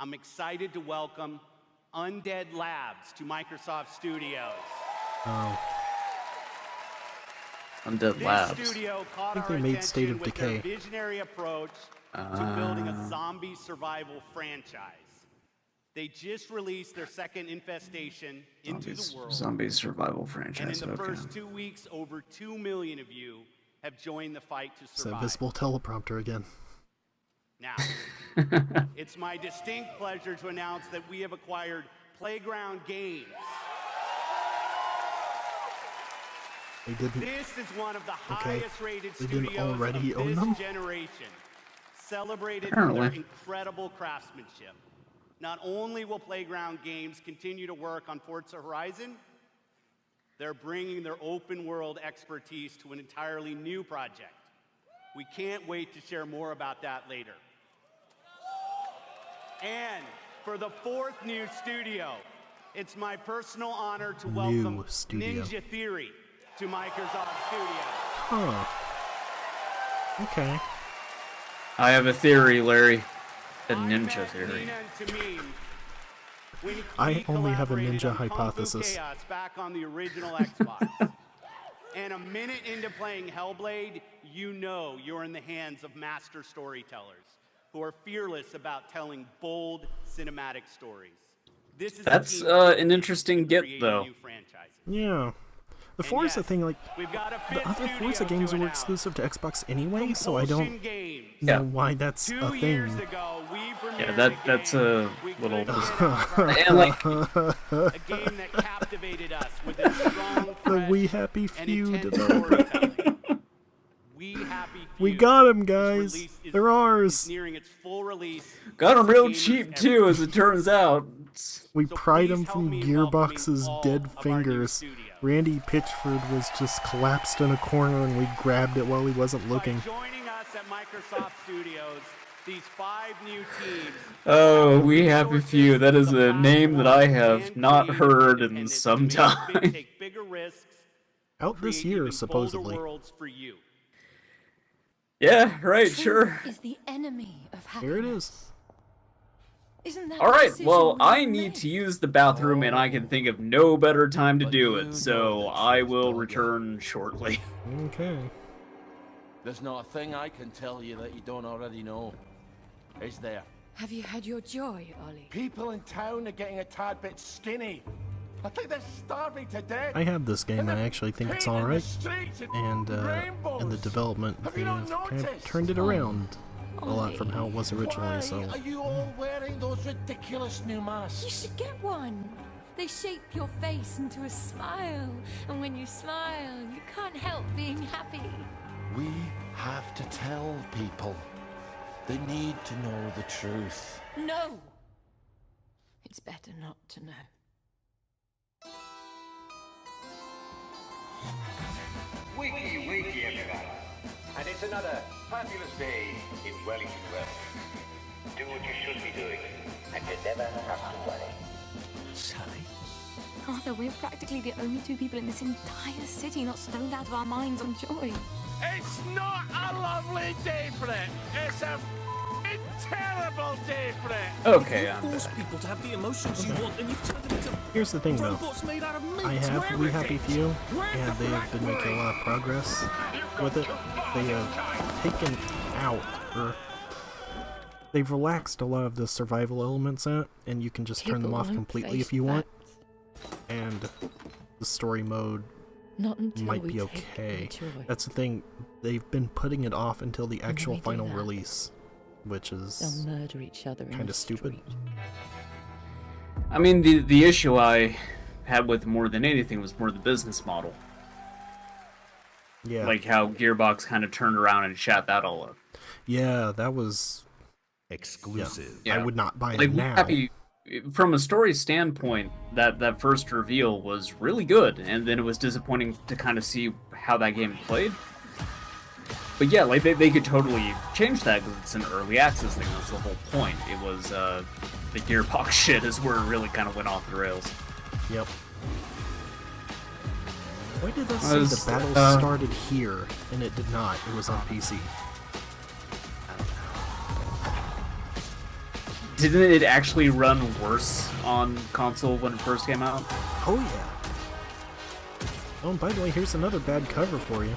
I'm excited to welcome Undead Labs to Microsoft Studios. Oh. Undead Labs. This studio caught I think our they made State attention of with their Decay. visionary approach to building a zombie survival franchise. They just released their second Infestation into the world. Zombie survival And franchise. in the Okay. first 2 weeks, over 2 million of you have joined the fight to It's a survive. visible teleprompter again. Now, it's my distinct pleasure to announce that we have acquired Playground Games. They didn't. This is one of the Okay. highest-rated They didn't studios already of own this them? generation, celebrated for Apparently. their incredible craftsmanship. Not only will Playground Games continue to work on Forza Horizon, they're bringing their open-world expertise to an entirely new project. We can't wait to share more about that later. And for the fourth new studio, it's my personal honor to welcome studio. Ninja Theory to Microsoft Studios. Huh. Okay. I have a theory, Larry. A ninja theory. I only have a ninja hypothesis. Chaos back on the original Xbox. And a minute into playing Hellblade, you know you're in the hands of master storytellers who are fearless about telling bold cinematic stories. That's an interesting get, though. Yeah. The Forza thing, like, the other Forza games were exclusive to Xbox anyway, so I don't know why that's a thing. Yeah, that's a little. And like a game that captivated us with its strong, the We Happy Few intense developer. storytelling. We Happy Few. We got them, guys. They're ours. Nearing its full release. Got them real cheap too, as it turns out. We pried him from Gearbox's dead fingers. Randy Pitchford was just collapsed in a corner and we grabbed it while he wasn't looking. By joining us at Microsoft Studios, these 5 new teams. Oh, We Happy Few. That is a name that I have not heard in some time. Take bigger risks, Out this year, supposedly. worlds for you. Yeah, right, Truth sure. is the enemy of happiness. Here it is. Isn't that Alright, decision well, we I have need made? to use the bathroom and I can think of no better time to do it, so I will return shortly. Okay. There's not a thing I can tell you that you don't already know. Is there? Have you had your joy, Ollie? People in town are getting a tad bit skinny. I think they're starving to death. I have this game, I actually think it's alright. And in the development, they've kind of turned it around a lot from how it was originally, so. Why are you all wearing those ridiculous new masks? You should get one. They shape your face into a smile, and when you smile, you can't help being happy. We have to tell people. They need to know the truth. No! It's better not to know. Wakey, wakey, everybody. And it's another fabulous day in Wellington Well. Do what you should be doing, and you never have to worry. Sally? Arthur, we're practically the only 2 people in this entire city not stoned out of our minds on joy. It's not a lovely day for it. It's a terrible day for it. Okay, Force people to have the emotions you want, and you've turned them into Here's the thing, though. robots made out of meat. I have We Happy Few, and they have been making a lot of progress with it. They have taken out, or they've relaxed a lot of the survival elements in it, and you can just turn them People off won't completely face if you want. And the story mode Not until might we be take okay. the joy. That's the thing, they've been putting it off until the actual we do final that, release, which is They'll murder each other in kind the of stupid. street. I mean, the issue I had with more than anything was more the business model. Yeah. Like how Gearbox kind of turned around and shot that all up. Yeah, that was exclusive. Yeah. I would not buy Like, it now. Happy, from a story standpoint, that first reveal was really good, and then it was disappointing to kind of see how that game played. But yeah, like they could totally change that because it's an early access thing. That's the whole point. It was the Gearbox shit is where it really kind of went off the rails. Yep. Why did that say the battle started here and it did not? It was on PC. Didn't it actually run worse on console when it first came out? Oh yeah. Oh, and by the way, here's another bad cover for you.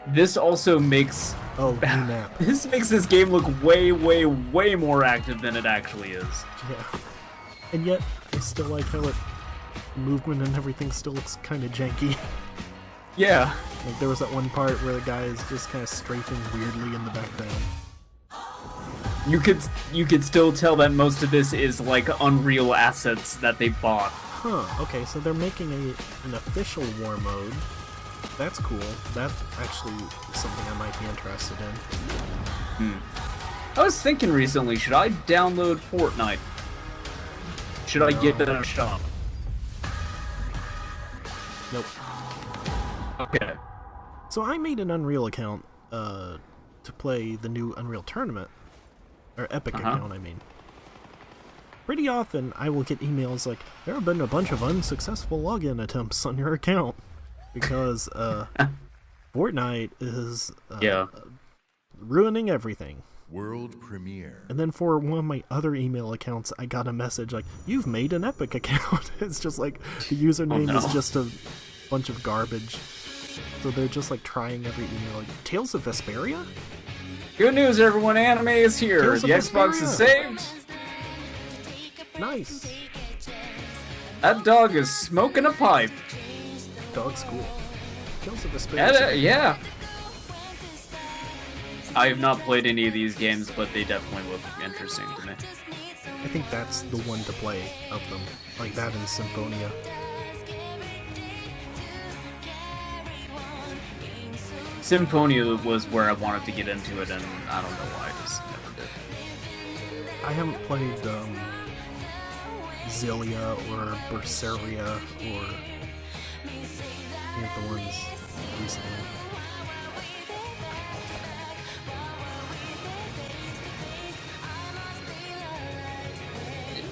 This also makes... Oh, new map. This makes this game look way, way, way more active than it actually is. Yeah. And yet, I still like how movement and everything still looks kind of janky. Yeah. Like, there was that one part where the guy is just kind of strafing weirdly in the background. You could still tell that most of this is like Unreal assets that they bought. Huh, okay, so they're making an official war mode. That's cool. That actually is something I might be interested in. I was thinking recently, should I download Fortnite? Should I get it in a shop? Nope. Okay. So I made an Unreal account to play the new Unreal Tournament. Or Epic account, I mean. Pretty often, I will get emails like, there have been a bunch of unsuccessful login attempts on your account. Because, Fortnite is ruining everything. World premiere. And then for one of my other email accounts, I got a message like, you've made an Epic account. It's just like, the username is just a bunch of garbage. So they're just like trying every email. Like, Tales of Vesperia? Good news, everyone! Anime is here. Tales The of Xbox Vesperia. is saved. Nice. That dog is smoking a pipe. Dog's cool. Tales of Vesperia. Yeah. I have not played any of these games, but they definitely look interesting to me. I think that's the one to play of them. Like that and Symphonia. Symphonia was where I wanted to get into it, and I don't know why, I just never did. I haven't played Zillia or Berseria or any of the ones recently.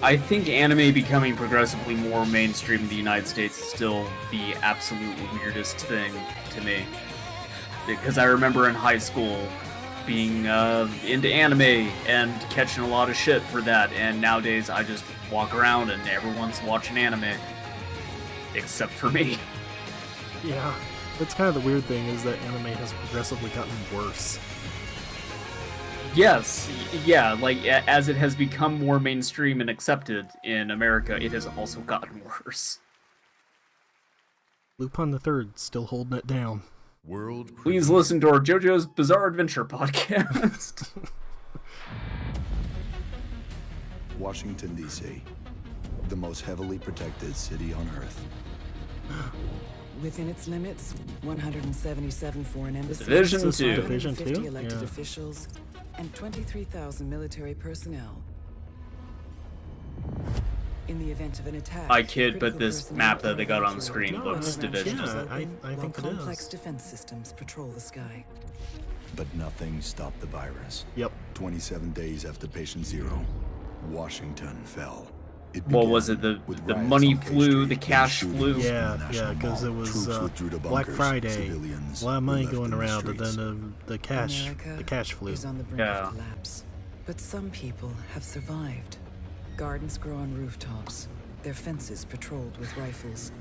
I think anime becoming progressively more mainstream in the United States is still the absolute weirdest thing to me. Because I remember in high school being into anime and catching a lot of shit for that, and nowadays I just walk around and everyone's watching anime. Except for me. Yeah, that's kind of the weird thing, is that anime has progressively gotten worse. Yes, yeah, like, as it has become more mainstream and accepted in America, it has also gotten worse. Lupin the Third still holding it down. Please listen to our JoJo's Bizarre Adventure podcast. Washington, D.C., the most heavily protected city on Earth. Within its limits, 177 foreign embassies, Division 2. 150 elected Yeah. officials, and 23,000 military personnel. In the event of an attack, I kid, but critical this personnel map that they got on the are screen evacuated. looks Division. Yeah, I While think it complex is. defense systems patrol the sky. But nothing stopped the virus. Yep. 27 days after patient zero, Washington fell. It What was it? began The with the riots money on K flew, Street the and cash shootings flew. in the Yeah, National because Mall. it was Troops withdrew to Black bunkers. Friday, Civilians a lot of money were left going in the around, and streets. then the cash flew. Is on the brink Yeah. of collapse. But some people have survived. Gardens grow on rooftops, their fences patrolled with rifles,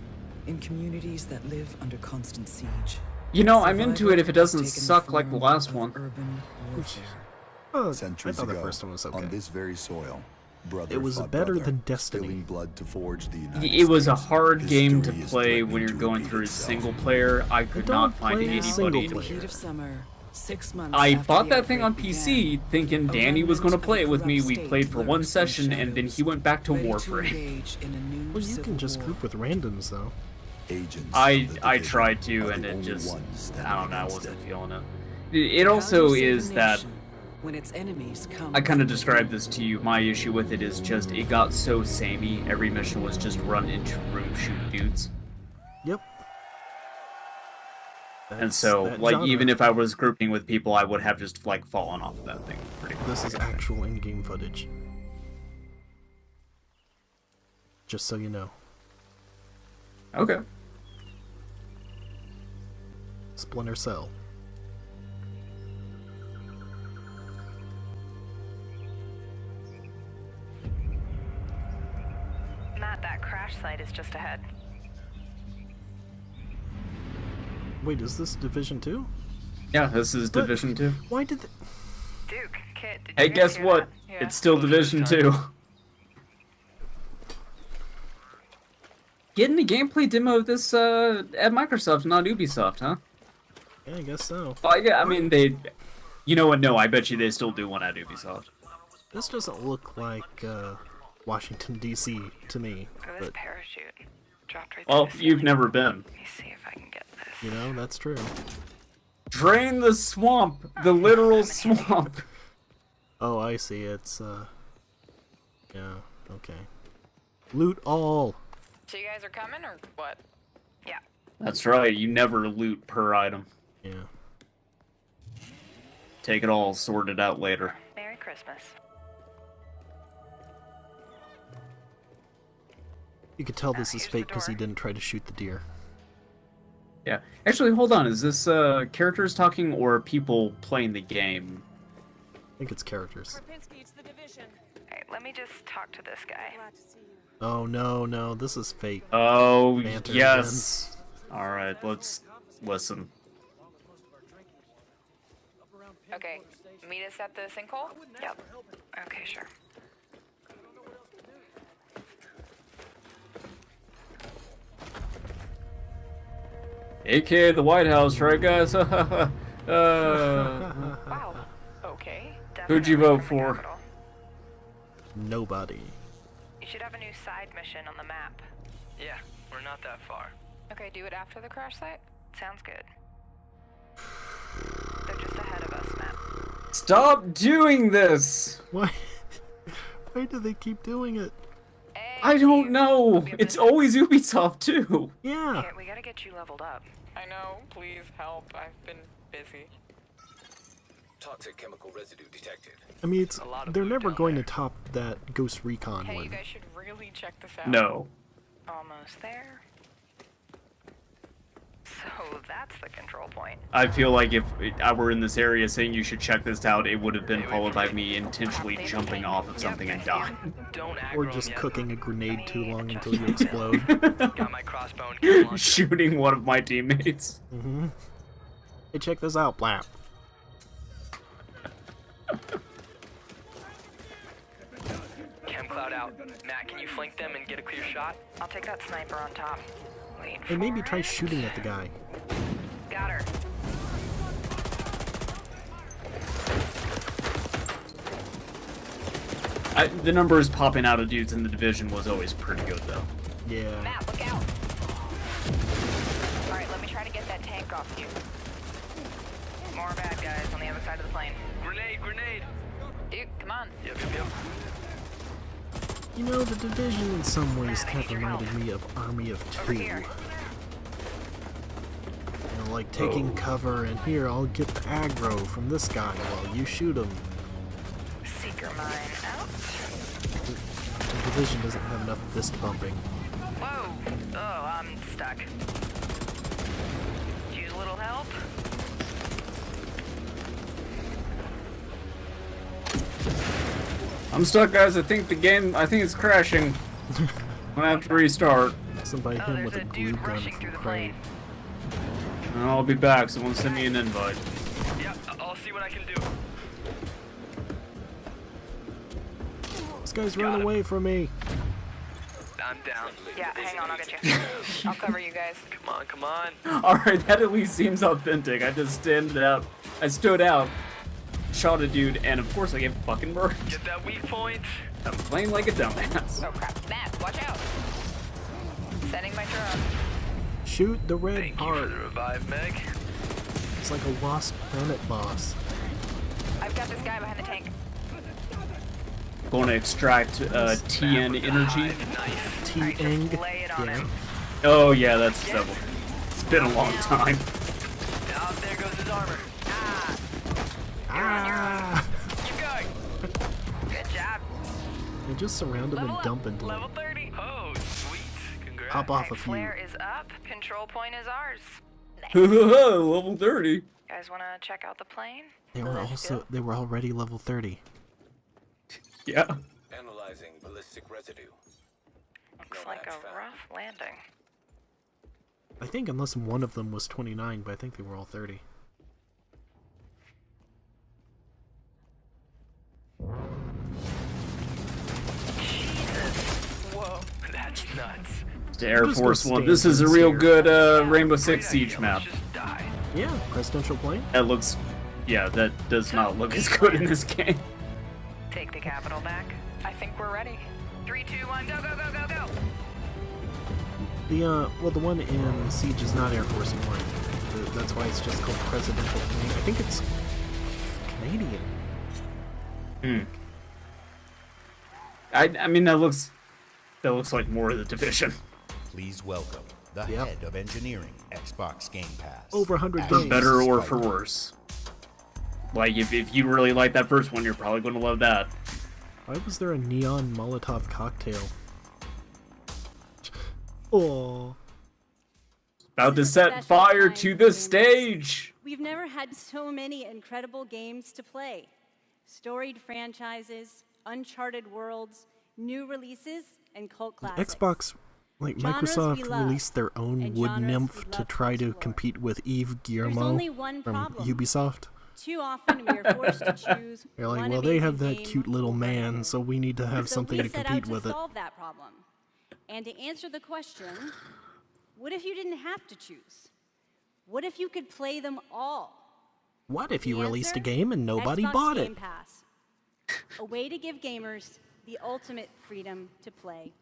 in communities that live under constant siege. You know, I'm into Survival it if it doesn't has taken the suck like the form last of one. urban warfare. Oh, I Centuries thought the ago, first one was okay. on this very soil, brother It was fought better brother, than Destiny. spilling blood to forge the United It was a States. hard game to History is play when threatening you're to going repeat through itself. single player. I could don't not find play anybody single to player. Heat of summer, 6 months I after bought the that thing on outbreak PC began, thinking a Danny was going to remnant play it of with a me. corrupt We state played for one lurks in the session and then he shadows, went back to ready to Warframe. engage in a new Well, you can civil just war. group with randoms, though. Agents of I the division tried to are and the it only just, ones standing I don't know, I against wasn't it. feeling it. It How also do you save is a that, nation when its enemies come I kind of from described this to you, my issue with it is just, it got so samey, every mission was just run into room, shoot dudes. Yep. And so, that like, genre. even if I was grouping with people, I would have just, like, fallen off of that thing pretty quickly. This is actual in-game footage. Just so you know. Okay. Splinter Cell. Matt, that crash site is just ahead. Wait, is this Division 2? Yeah, this is Division 2. Why did Duke, Kit, did Hey, you guys guess hear what? that? Yeah. It's still Division 2. Getting a gameplay demo of this at Microsoft, not Ubisoft, huh? Yeah, I guess so. Yeah, I mean, they... You know what? No, I bet you they still do one at Ubisoft. This doesn't look like Washington, D.C. to me. Oh, this parachute dropped right Well, through the you've ceiling. never been. Let me see if I can get this. You know, that's true. Drain the swamp! The literal swamp! Oh, I see. It's, yeah, okay. Loot all! So you guys are coming, or what? Yeah. That's right, you never loot per item. Yeah. Take it all, sort it out later. Merry Christmas. You could tell this is fake because he didn't try to shoot the deer. Yeah. Actually, hold on. Is this characters talking or people playing the game? I think it's characters. Alright, let me just talk to this guy. Oh, no, this is fake. Oh, Banter yes. Alright, let's listen. Okay, meet us at the sinkhole? Yep. Okay, sure. AKA the White House, right, guys? Wow. Okay. Who'd you vote for? Nobody. You should have a new side mission on the map. Yeah, we're not that far. Okay, do it after the crash site? Sounds good. They're just ahead of us, Matt. Stop doing this! Why? Why do they keep doing it? I don't know. It's always Ubisoft too. Yeah. We gotta get you leveled up. I know, please help. I've been busy. Toxic chemical residue detected. I mean, they're never going to top that Ghost Recon Hey, one. you guys should really check this out. No. Almost there. So that's the control point. I feel like if I were in this area saying you should check this out, it would have been followed by me intentionally jumping off of something and dying. Or just cooking a grenade too long until you explode. Got my crossbow and Shooting one of my teammates. Mm-hmm. Hey, check this out, Blap. Chem cloud out. Matt, can you flank them and get a clear shot? I'll take that sniper on top. Wait. Hey, maybe try shooting at the guy. Got her. The numbers popping out of dudes in the division was always pretty good, though. Yeah. Matt, look out. Alright, let me try to get that tank off you. More bad guys on the other side of the plane. Grenade! Dude, come on. Yep. You know, the Division in some ways kind of reminded me of Army of Two. You know, like taking cover, and here, I'll get the aggro from this guy while you shoot him. Seeker mine out. The Division doesn't have enough fist bumping. Whoa! Oh, I'm stuck. Use a little help? I'm stuck, guys. I think it's crashing. I'm gonna have to restart. Somebody hit him with a glue gun from Crane. I'll be back. Someone send me an invite. Yeah, I'll see what I can do. This guy's run away from me. I'm down. Yeah, hang on, I'll get you. I'll cover you guys. Come on. Alright, that at least seems authentic. I just I stood out, shot a dude, and of course I get fucking burned. Get that weak point. I'm playing like a dumbass. Oh crap. Matt, watch out. Setting my drone. Shoot the red part. Thank you for the revive, Meg. It's like a Lost Planet boss. I've got this guy behind the tank. Going to extract TN energy. T-Eng. Yeah. Oh yeah, that's double. It's been a long time. Now there goes his armor. Ah! Keep going. Good job. They just surround him and dump into him. Level 30. Oh, sweet. Congrats. Pop off a few. Flare is up. Control point is ours. Level 30. You guys want to check out the plane? They were already level 30. Yeah. Analyzing ballistic residue. Looks like a rough landing. I think unless one of them was 29, but I think they were all 30. Whoa, that's nuts. The Air Force One. This is a real good Rainbow Six Siege map. Yeah, presidential plane. That looks, yeah, that does not look as good in this game. Take the capital back. I think we're ready. 3, 2, 1, go, go, go, go, go! Well, the one in Siege is not Air Force One. That's why it's just called presidential plane. I think it's Canadian. I mean, that looks like more of the Division. Please welcome the head of engineering, Xbox Game Pass. Over 100 For games. better or for worse. Like, if you really like that first one, you're probably going to love that. Why was there a neon Molotov cocktail? Oh. About to set fire to the stage! We've never had so many incredible games to play. Storied franchises, uncharted worlds, new releases, and cult classics. Xbox, like Genres Microsoft, we love, released their own and wood genres nymph we to love try to explore. compete with Eve Guillermo only one from problem. Ubisoft. Too often we are forced to choose They're like, one well, they have amazing that game cute little over man, another. so we need to have So something we to set compete out with to it. solve that problem. And to answer the question, what if you didn't have to choose? What if you could play them all? What if you The released a answer? game and nobody Xbox bought Game it? Pass. A way to give gamers the ultimate freedom to play.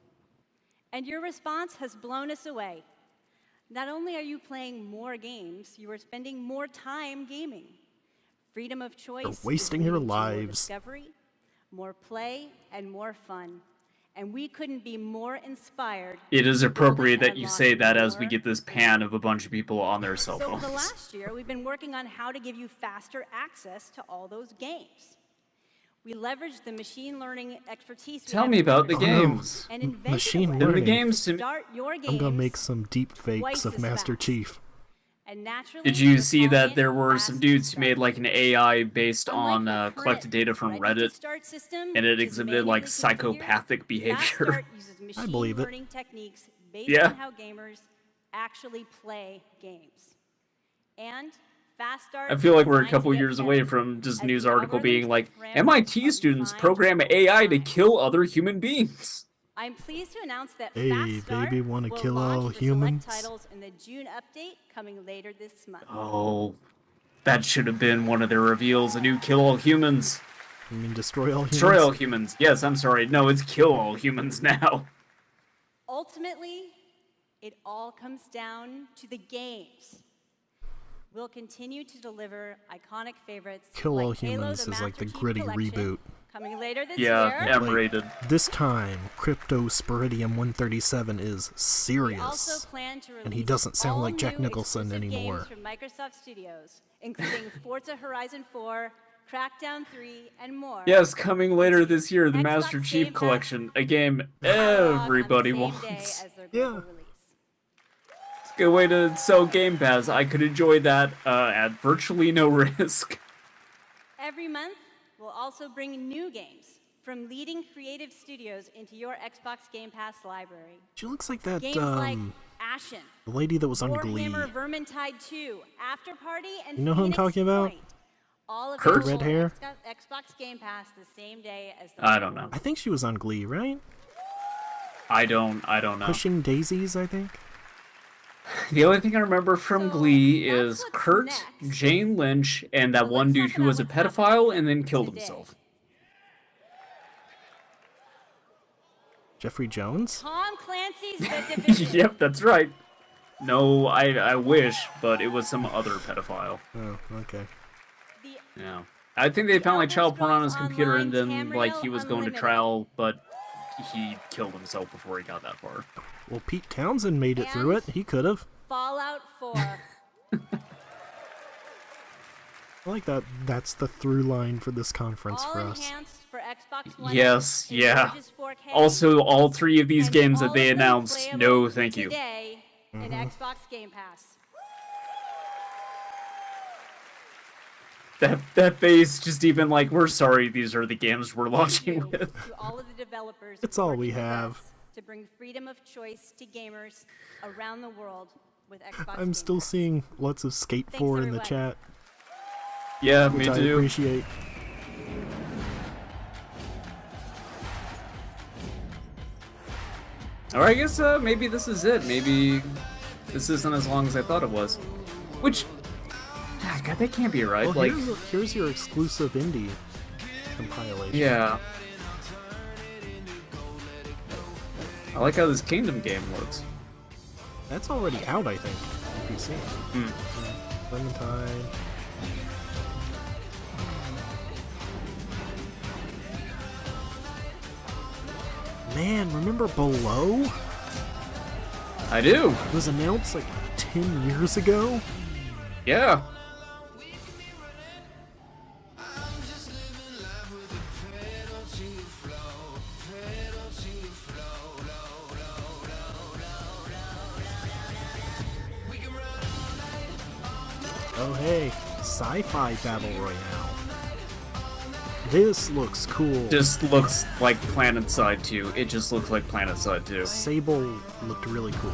And your response has blown us away. Not only are you playing more games, you are spending more time gaming. Freedom of choice You're is wasting your leading to more lives. discovery, more play, and more fun. And we couldn't be more inspired. It is to build appropriate and that you unlock say that as we more get this pan of a bunch of people on their cell so phones. for the last year, we've been working on how to give you faster access to all those games. We leveraged the machine learning expertise we Tell have me at about the Microsoft games. and invented Machine a way In the learning. games to to start your games I'm gonna make some deep fakes twice of as Master fast. Chief. And naturally, Did you your see that client there were fast some dudes who start. made like an AI based Unlike on the current collected data from Reddit, ready-to-start system, and it which is exhibited like manually configured, psychopathic Fast behavior? Start uses I machine believe it. learning techniques based Yeah. on how gamers actually play games. And Fast Start I feel like we're a is designed to couple get years better. away from just As news the article being algorithms like, parameters MIT are students refined program over AI to time. kill other human beings. I'm pleased to announce that Hey, Fast Start baby, wanna will kill launch all for humans? select titles in the June update coming later this month. Oh, that should have been one of their reveals. A new kill all humans. You mean destroy all humans? Destroy all humans. Yes, I'm sorry. No, it's kill all humans now. Ultimately, it all comes down to the games. We'll continue to deliver iconic favorites Kill like All Halo, Humans the is like the Master Chief gritty Collection, reboot. coming later this Yeah, year. M-rated. This time, Crypto Sporidium 137 is We serious. also plan to release And he doesn't sound all like Jack new Nicholson exclusive anymore. games from Microsoft Studios, including Forza Horizon 4, Crackdown 3, and more. Yes, coming later this year, the Xbox Master Chief Game Pass Collection, a game catalog everybody on the same day wants. as their global release. It's a good way to sell Game Pass. I could enjoy that at virtually no risk. Every month, we'll also bring new games from leading creative studios into your Xbox Game Pass library. She looks like that, Games like Ashen, the lady that was on Glee. Warhammer Vermintide 2, After Party, and You know who I'm Phoenix talking about? Point. All Kurt? available Red hair? on Xbox Game Pass the same day as the I don't know. I think she was on Glee, right? I don't know. Pushing Daisies, I think. The only thing I remember from Glee is Kurt, Jane Lynch, and that one dude who was a pedophile and then killed himself. Jeffrey Jones? Tom Clancy's The Division. Yep, that's right. No, I wish, but it was some other pedophile. Oh, okay. Yeah. I think they found like child porn on his computer and then like he was going to trial, but he killed himself before he got that far. Well, Pete Townsend made it through it. He could have. Fallout 4. I like that. That's the through line for this conference All for us. enhanced for Xbox One Yes, X in yeah. gorgeous 4K, Also, all three of these and games all that they of them announced, playable no thank you. Today in Xbox Game Pass. That base just even like, we're sorry these are the games we're launching with. To all of the developers It's all we working with have. us to bring freedom of choice to gamers around the world with Xbox. I'm still seeing lots of Skate 4 in the chat. Yeah, which me I too. appreciate. Or I guess maybe this is it. Maybe this isn't as long as I thought it was. Which, God, that can't be right. Well, like, here's your exclusive indie compilation. Yeah. I like how this Kingdom game looks. That's already out, I think, on PC. Clementine. Man, remember Below? I do. It was announced like 10 years ago. Yeah. Oh hey, sci-fi battle royale. This looks cool. Just looks like PlanetSide 2. It just looks like PlanetSide 2. Sable looked really cool.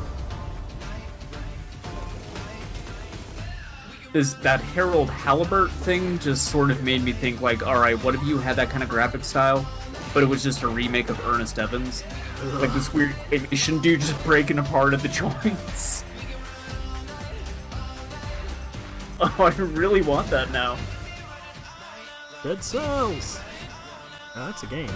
That Harold Halibert thing just sort of made me think like, alright, what if you had that kind of graphic style, but it was just a remake of Ernest Evans? Ugh. Like this weird animation dude just breaking apart at the joints. Oh, I really want that now. Dead Cells! Now that's a game.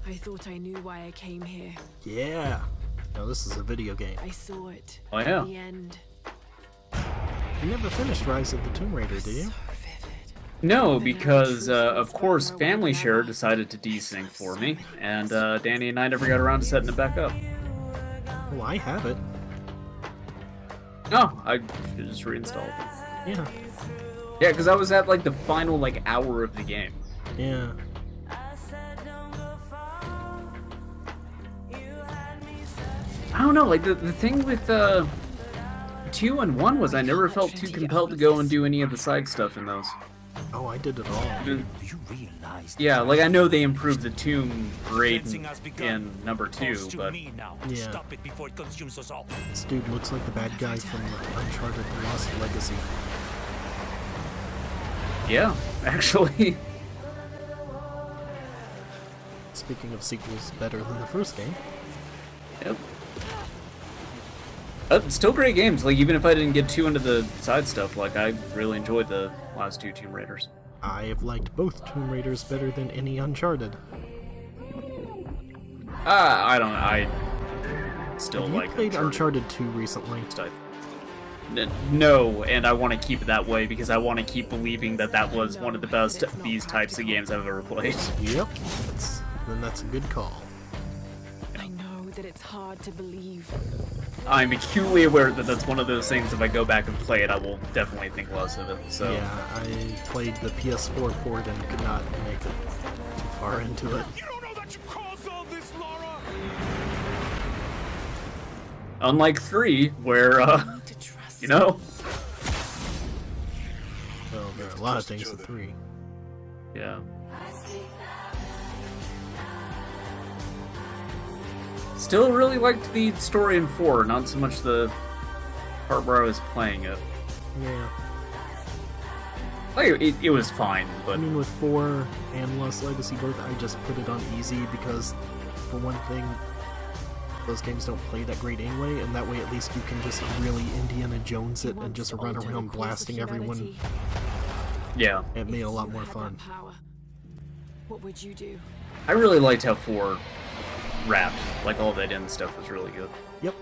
I thought I knew why I came here. Yeah. No, this is a video game. I saw it. Oh, yeah. In the end. You never finished Rise of the Tomb Raider, did you? No, because, of course, Family Share decided to desync for me, and Danny and I never got around to setting it back up. Well, I have it. Oh, I should just reinstall it. Yeah. Yeah, because I was at, like, the final, like, hour of the game. Yeah. I don't know, like, the thing with, 2 and 1 was I never felt too compelled to go and do any of the side stuff in those. Oh, I did it all. Yeah, like, I know they improved the tomb rate in number 2, but... Yeah. This dude looks like the bad guy from Uncharted Lost Legacy. Yeah, actually. Speaking of sequels better than the first game. Yep. Still great games, like, even if I didn't get too into the side stuff, like, I really enjoyed the last 2 Tomb Raiders. I have liked both Tomb Raiders better than any Uncharted. I still have you like played Uncharted 2 recently? No, and I want to keep it that way because I want to keep believing that that was one of the best of these types of games I've ever played. Yep, then that's a good call. I know that it's hard to believe. I'm acutely aware that that's one of those things, if I go back and play it, I will definitely think less of it, so... Yeah, I played the PS4 port and could not make it too far into it. You don't know that you caused all this, Laura! Unlike 3, where, you know... Well, there are a lot of things in 3. Yeah. Still really liked the story in 4, not so much the part where I was playing it. Yeah. Like, it was fine, but... I mean, with 4 and Lost Legacy both, I just put it on easy because, for one thing, those games don't play that great anyway, and that way at least you can just really Indiana Jones it and just run around blasting everyone. Yeah. It made it a lot more fun. What would you do? I really liked how 4 wrapped. Like, all that end stuff was really good. Yep.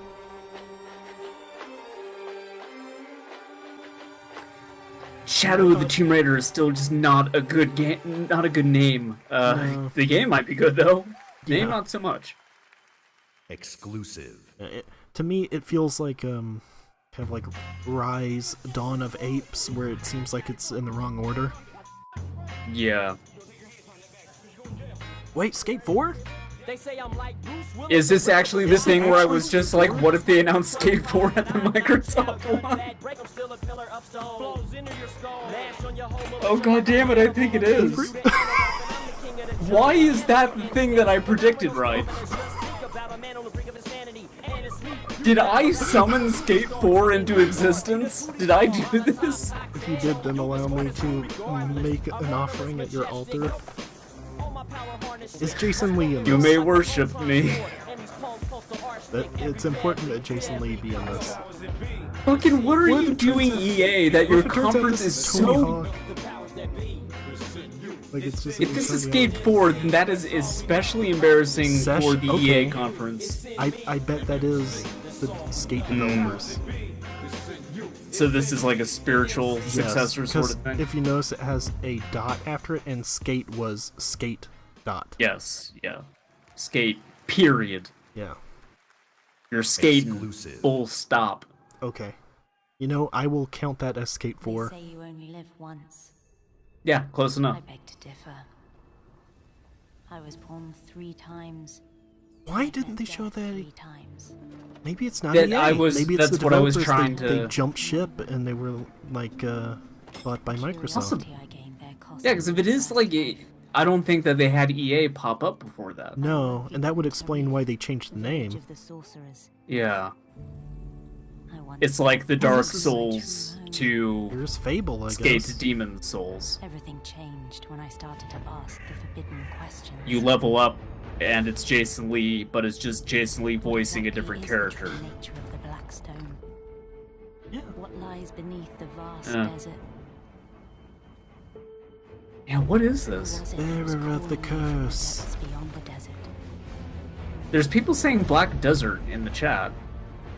Shadow of the Tomb Raider is still just not a good game, not a good name. No. The game might be good, though. Name, Yeah. not so much. Exclusive. To me, it feels like, kind of like Rise, Dawn of Apes, where it seems like it's in the wrong order. Yeah. Wait, Skate 4? Is this actually the thing where I was just like, what if they announced Skate 4 at the Microsoft one? Oh god damn it, I think it is. Why is that the thing that I predicted right? Did I summon Skate 4 into existence? Did I do this? If you did, then allow me to make an offering at your altar. Is Jason Lee in this? You may worship me. It's important that Jason Lee be in this. Fucking what are you doing, EA, that your conference is so... Like it's just if this is Skate 4, then that is especially embarrassing for the EA conference. I bet that is the Skate developers. So this is like a spiritual successor sort of thing? If you notice, it has a dot after it, and Skate was Skate dot. Yes, yeah. Skate, period. Yeah. You're skating, full stop. Okay. You know, I will count that as Skate 4. They say you only live once. Yeah, close enough. I beg to differ. I was born 3 times. Why didn't they show that? 3 times. Maybe it's not that EA. Maybe it's the what I was developers. trying to... They jumped ship and they were like bought by Microsoft. Yeah, because if it is like, I don't think that they had EA pop up before that. No, and that would explain why they changed the name. Yeah. It's like the Dark Souls to Here's Fable, I Skate guess. Demon Souls. Everything changed when I started to ask the forbidden questions. You level up, and it's Jason Lee, but it's just Jason Lee voicing a different character. Nature of the Black Stone. Yeah. What lies beneath the vast Yeah. desert? Yeah, what is this? Bearer of the curse. Beyond the desert. There's people saying Black Desert in the chat.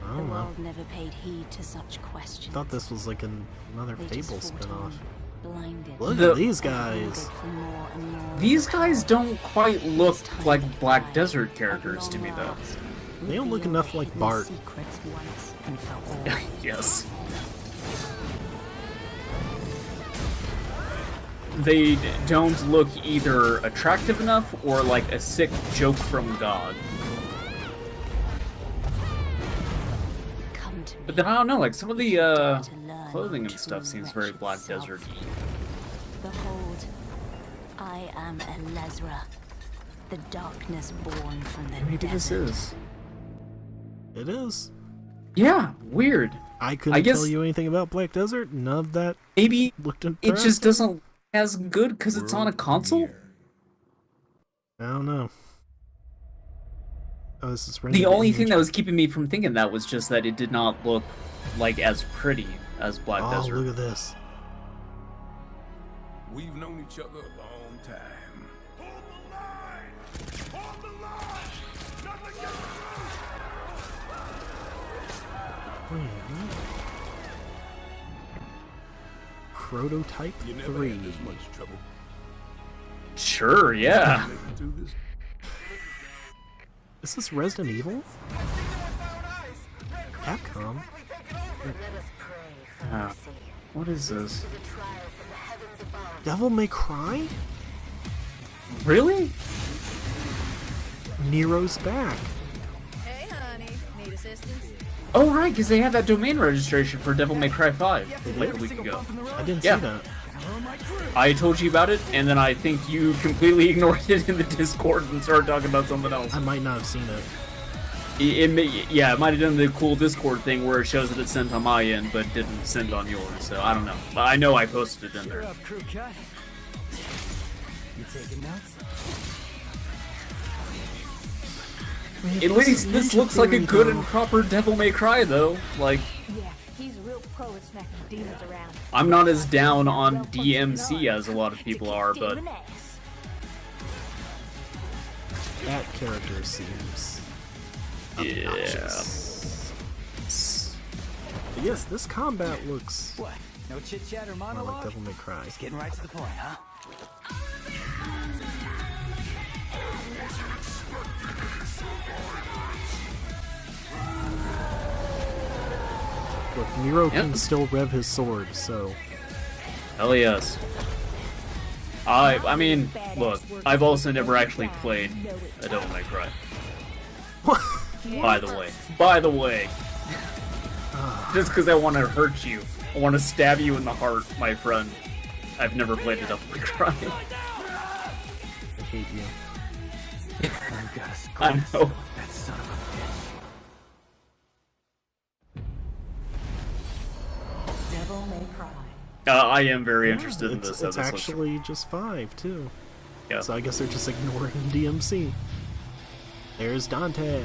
I The don't know. world never paid heed to such questions. I thought this was like another They just Fable fought spinoff. on, blinded. Look at these guys. For more and more. These guys don't quite look like Black Desert characters to me, though. They don't look enough like Bart. Secrets once and for all. Yes. They don't look either attractive enough or like a sick joke from God. But then I don't know, like some of the clothing and stuff seems very Black Desert-y. Behold, I am Elezra, the darkness born from the Maybe this desert. is. It is. Yeah, weird. I couldn't guess tell you anything about Black Desert. None of that maybe looked it attractive. just doesn't look as good because it's on a console. I don't know. Oh, this is The only thing that was keeping me from thinking that was just that it did not look like as pretty as Black Desert. Oh, look at this. We've known each other a long time. Wait, what? Prototype 3. Sure, yeah. Is this Resident Evil? Capcom? What is this? Devil May Cry? Really? Nero's back. Hey, honey. Need assistance? Oh, right, because they had that domain registration for Devil May Cry 5 like a week ago. I didn't see that. I told you about it, and then I think you completely ignored it in the Discord and started talking about something else. I might not have seen it. Yeah, it might have done the cool Discord thing where it shows that it's sent on my end, but didn't send on yours, so I don't know. But I know I posted it in there. You taking notes? At least this looks like a good and proper Devil May Cry, though. Like, Yeah, he's real pro at smacking demons around. I'm not as down on DMC as a lot of people are, but... That character seems obnoxious. But yes, this combat looks What? No chit chat or more monologue? like Devil May Cry. Just getting right to the point, huh? Look, Nero can still rev his sword, so... Hell yes. I mean, look, I've also never actually played a Devil May Cry. By the way. Just because I want to hurt you. I want to stab you in the heart, my friend. I've never played a Devil May Cry. I hate you. I know. That son of a bitch. Devil May Cry. I am very interested in this. It's actually just 5 too. Yeah. So I guess they're just ignoring DMC. There's Dante.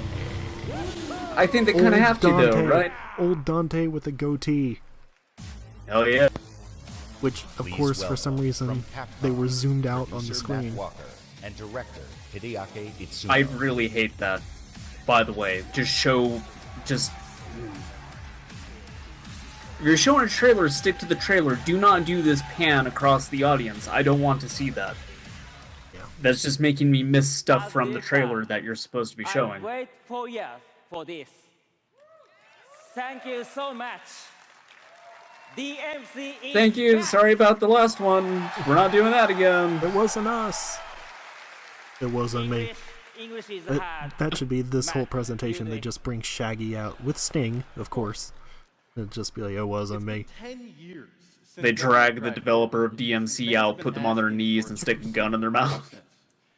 I think they kind of have to, though, right? Old Dante with a goatee. Oh yeah. Which, of course, for some reason, they were zoomed out on the screen. And director Hideaki Itsuno. I really hate that. By the way, if you're showing a trailer, stick to the trailer. Do not do this pan across the audience. I don't want to see that. Yeah. That's just making me miss stuff from the trailer that you're supposed to be showing. Wait 4 years for this. Thank you so much. DMC is Thank you. back. Sorry about the last one. We're not doing that again. It wasn't us. It wasn't me. English is That should be this whole presentation. They just bring Shaggy out with Sting, of course. It'd just be like, it wasn't me. 10 years They drag the developer of DMC out, put them on their knees, and stick a gun in their mouth.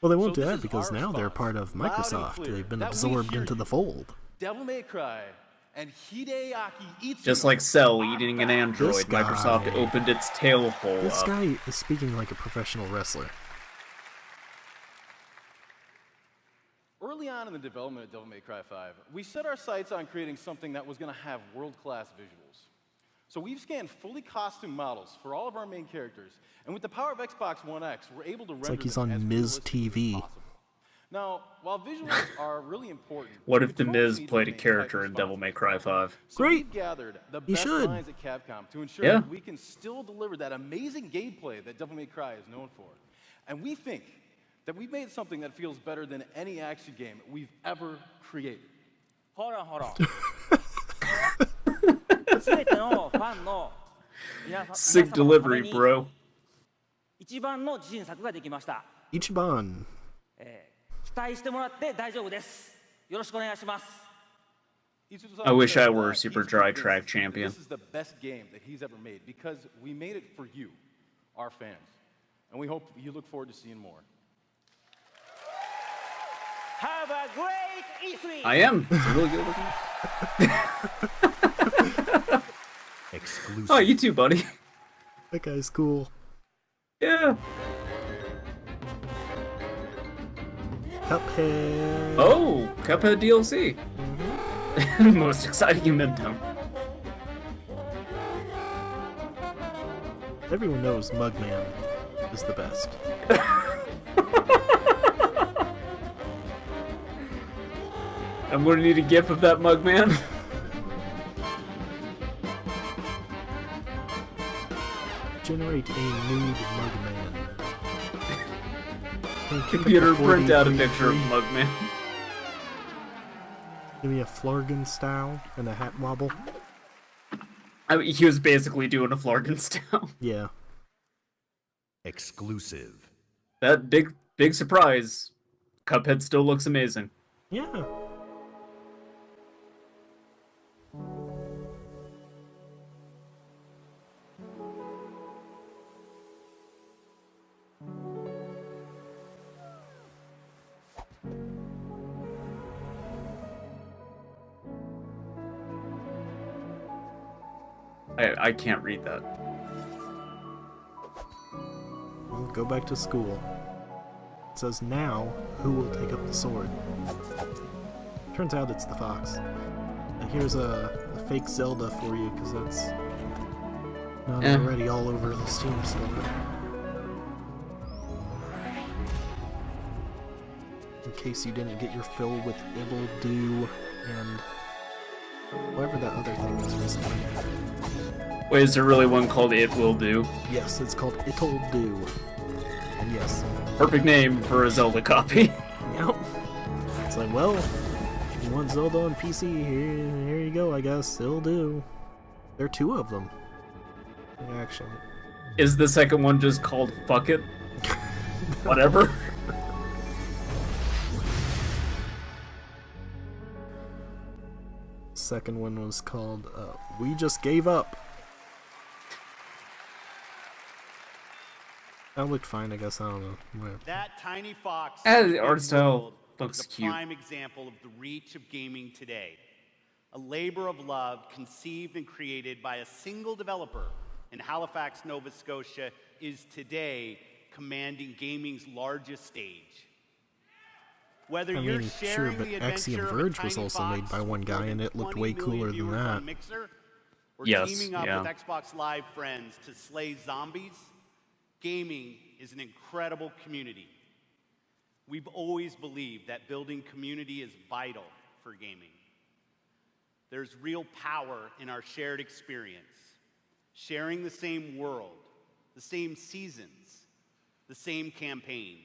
Well, they won't do that because now they're part of Microsoft. They've been absorbed into the fold. Devil May Cry and Hideaki Itsuno. Just like Cell eating an android, This guy- Microsoft opened its tail hole This up. guy is speaking like a professional wrestler. Early on in the development of Devil May Cry 5, we set our sights on creating something that was going to have world-class visuals. So we've scanned fully costumed models for all of our main characters, and with the power of Xbox One X, we're able to It's render like he's them as on Ms. realistic as TV. possible. Now, while visuals are really important, What if The we Miz need to played a remain character in hyper-responsive. Devil May Cry 5? So Great. we've gathered the He best should. minds at Capcom to ensure Yeah. that we can still deliver that amazing gameplay that Devil May Cry is known for. And we think that we've made something that feels better than any action game we've ever created. Hold on. 全てのファンの皆さん Sick 皆様のため delivery, に bro. 一番の自信作ができました。 Ichiban. 期待してもらって大丈夫です。よろしくお願いします。 I wish I were a He's Super Dry convinced Track that champion. This is the best game that he's ever made because we made it for you, our fans. And we hope you look forward to seeing more. Have a great E3! I am. It's a really good looking. Exclusive. Oh, you too, buddy. That guy's cool. Yeah. Cuphead. Oh, Cuphead DLC. Most exciting in Midtown. Everyone knows Mugman is the best. I'm gonna need a gif of that Mugman. Generate a nude Mugman. Computer, print out a picture of Mugman. Give me a Flargon style and a hat wobble. I mean, he was basically doing a Flargon style. Yeah. Exclusive. That big surprise. Cuphead still looks amazing. Yeah. I can't read that. Well, go back to school. It says now, who will take up the sword? Turns out it's the fox. And here's a fake Zelda for you, because that's not already all over the Steam store. In case you didn't get your fill with It'll Do and whatever that other thing was recently. Wait, is there really one called It Will Do? Yes, it's called It'll Do. And yes. Perfect name for a Zelda copy. Yep. It's like, well, you want Zelda on PC? Here you go, I guess. It'll do. There are 2 of them. Actually. Is the second one just called Fuck It? Whatever. Second one was called We Just Gave Up. That looked fine, I guess. I don't know. Whatever. That tiny fox The art style looks is a cute. prime example of the reach of gaming today. A labor of love conceived and created by a single developer in Halifax, Nova Scotia, is today commanding gaming's largest stage. Whether I you're mean, sure, sharing but the Axiom adventure of a Verge was tiny also fox made by one guy, and it looked 20 way million cooler than viewers that. on Mixer, or Yes, teaming up yeah. with Xbox Live friends to slay zombies, gaming is an incredible community. We've always believed that building community is vital for gaming. There's real power in our shared experience, sharing the same world, the same seasons, the same campaigns.